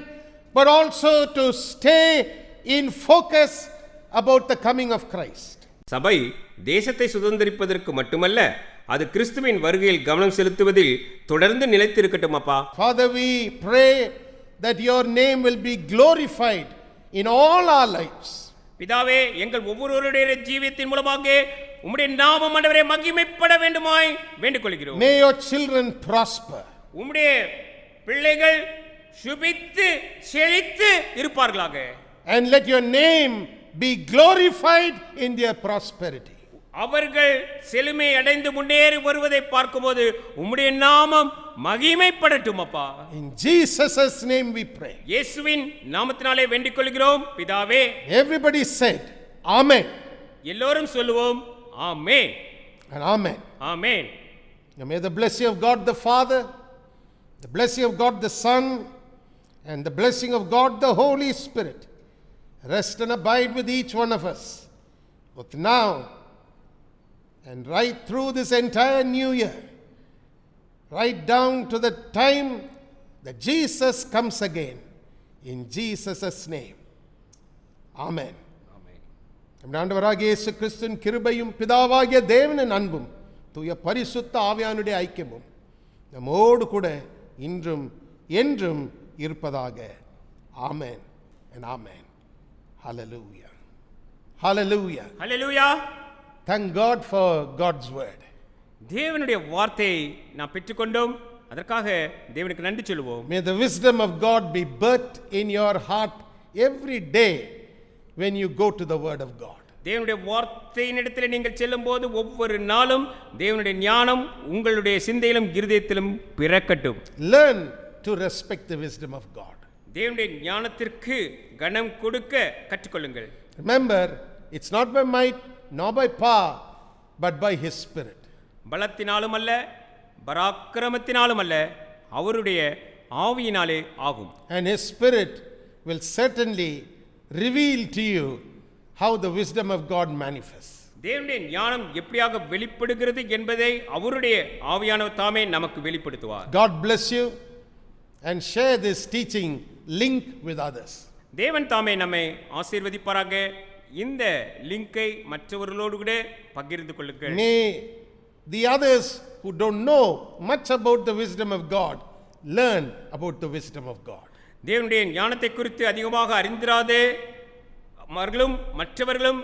[SPEAKER 1] but also to stay in focus about the coming of Christ.
[SPEAKER 2] சபை தேசத்தை சுதந்திரிப்பதற்கு மட்டுமல்ல அது கிறிஸ்துவின் வருகையில் கவனம் செலுத்துவதில் தொடர்ந்து நிலைத்திருக்கட்டும் அப்பா.
[SPEAKER 1] Father, we pray that your name will be glorified in all our lives.
[SPEAKER 2] பிதாவே எங்கள் ஒவ்வொருவருடைய ஜீவியத்தின் மூலமாக உம்முடைய நாமம் ஆண்டவரே மகிமைப்பட வேண்டுமாய் வேண்டிக் கொள்கிறோம்.
[SPEAKER 1] May your children prosper.
[SPEAKER 2] உம்முடைய பிள்ளைகள் சுபித்து செழித்து இருப்பார்களாக.
[SPEAKER 1] And let your name be glorified in their prosperity.
[SPEAKER 2] அவர்கள் செழுமை அடைந்து முன்னேறி வருவதை பார்க்கும்போது உம்முடைய நாமம் மகிமைப்படட்டும் அப்பா.
[SPEAKER 1] In Jesus' name we pray.
[SPEAKER 2] இயேசுவின் நாமத்தினாலே வேண்டிக் கொள்கிறோம் பிதாவே.
[SPEAKER 1] Everybody said, Amen.
[SPEAKER 2] எல்லோரும் சொல்லுவோம் ஆமென்.
[SPEAKER 1] and amen.
[SPEAKER 2] Amen.
[SPEAKER 1] And may the blessing of God the Father, the blessing of God the Son, and the blessing of God the Holy Spirit rest and abide with each one of us, both now and right through this entire new year, right down to the time that Jesus comes again. In Jesus' name. Amen. நம்முடைய ஆண்டவராகிய இயேசு கிறிஸ்துவின் கிருபையும் பிதாவாகிய தேவனின் அன்பும் தூய பரிசுத்த ஆவியானுடைய ஐக்கியமும் நம்மோடு கூட இன்றும் என்றும் இருப்பதாக. ஆமென் and amen. Hallelujah. Hallelujah.
[SPEAKER 2] Hallelujah.
[SPEAKER 1] Thank God for God's word.
[SPEAKER 2] தேவனுடைய வார்த்தையை நாம் பெற்றுக்கொண்டோம். அதற்காக தேவனுக்கு நன்றி சொல்லுவோம்.
[SPEAKER 1] May the wisdom of God be birthed in your heart every day when you go to the word of God.
[SPEAKER 2] தேவனுடைய வார்த்தையினிடத்தில் நீங்கள் செல்லும்போது ஒவ்வொரு நாளும் தேவனுடைய ஞானம் உங்களுடைய சிந்தையிலும் இருதயத்திலும் பிறக்கட்டும்.
[SPEAKER 1] Learn to respect the wisdom of God.
[SPEAKER 2] தேவனுடைய ஞானத்திற்கு கனம் கொடுக்க கற்றுக்கொள்ளுங்கள்.
[SPEAKER 1] Remember, it's not by might nor by power but by his spirit.
[SPEAKER 2] பலத்தினாலும் அல்ல, பராக்கிரமத்தினாலும் அல்ல, அவருடைய ஆவியினாலே ஆகும்.
[SPEAKER 1] And his spirit will certainly reveal to you how the wisdom of God manifests.
[SPEAKER 2] தேவனுடைய ஞானம் எப்படியாக வெளிப்படுகிறது என்பதை அவருடைய ஆவியானவர் தாமே நமக்கு வெளிப்படுத்துவார்.
[SPEAKER 1] God bless you and share this teaching link with others.
[SPEAKER 2] தேவன் தாமே நம்மை ஆசீர்வதிப்பாராக. இந்த லிங்கை மற்றவர்களோடு கூட பகிர்ந்து கொள்ளுங்கள்.
[SPEAKER 1] May the others who don't know much about the wisdom of God learn about the wisdom of God.
[SPEAKER 2] தேவனுடைய ஞானத்தை குறித்து அதிகமாக அறிந்திராதே மற்றவர்களும்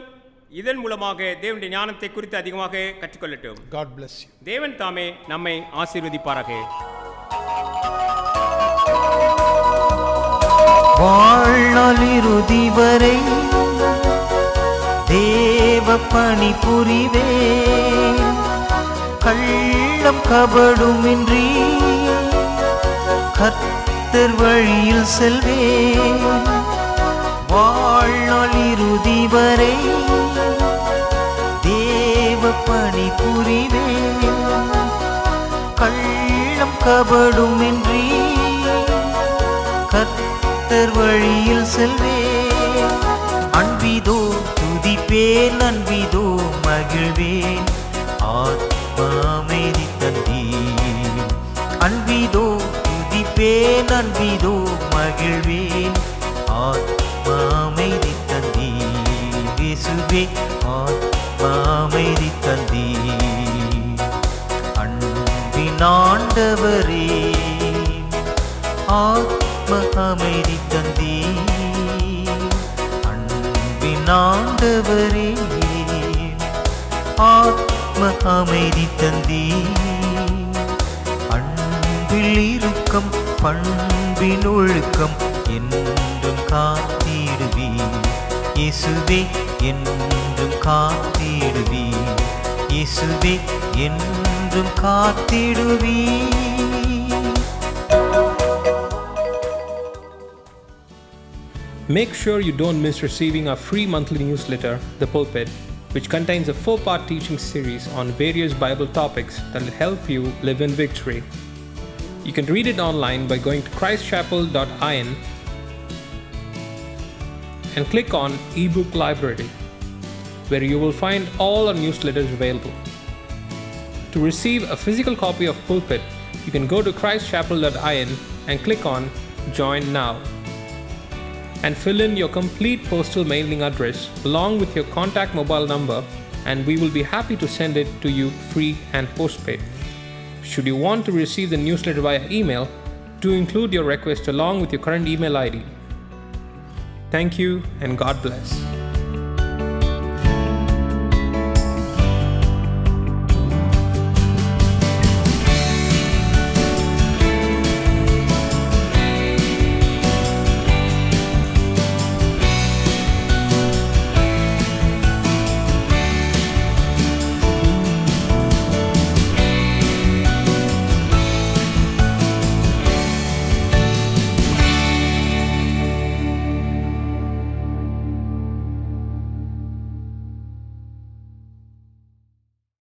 [SPEAKER 2] இதன் மூலமாக தேவனுடைய ஞானத்தை குறித்து அதிகமாக கற்றுக்கொள்ளட்டும்.
[SPEAKER 1] God bless you.
[SPEAKER 2] தேவன் தாமே நம்மை ஆசீர்வதிப்பாராக.
[SPEAKER 3] வாழ்நாள் இறுதி வரை தேவ பணி புரிவேன், கள்ளம் கபடுமின்றி கர்த்தர் வழியில் செல்வேன். வாழ்நாள் இறுதி வரை தேவ பணி புரிவேன், கள்ளம் கபடுமின்றி கர்த்தர் வழியில் செல்வேன். அன்பிதோ துதிப்பேன், அன்பிதோ மகிழ்வேன், ஆத்மா அமைதி தந்தீர். அன்பிதோ துதிப்பேன், அன்பிதோ மகிழ்வேன், ஆத்மா அமைதி தந்தீர். இயேசுவே ஆத்மா அமைதி தந்தீர். அன்பின் ஆண்டவரே ஆத்ம அமைதி தந்தீர். அன்பின் ஆண்டவரே ஆத்ம அமைதி தந்தீர். அன்பில் இருக்கும் பண்பின் ஒழுக்கம் என்றும் காத்திடுவீர். இயேசுவே என்றும் காத்திடுவீர். இயேசுவே என்றும் காத்திடுவீர்.
[SPEAKER 4] Make sure you don't miss receiving our free monthly newsletter, The Pulpit, which contains a 4-part teaching series on various Bible topics that will help you live in victory. You can read it online by going to christchapel.in and click on eBook Library, where you will find all our newsletters available. To receive a physical copy of Pulpit, you can go to christchapel.in and click on Join Now, and fill in your complete postal mailing address along with your contact mobile number, and we will be happy to send it to you free and postpaid. Should you want to receive the newsletter via email, do include your request along with your current email ID. Thank you and God bless.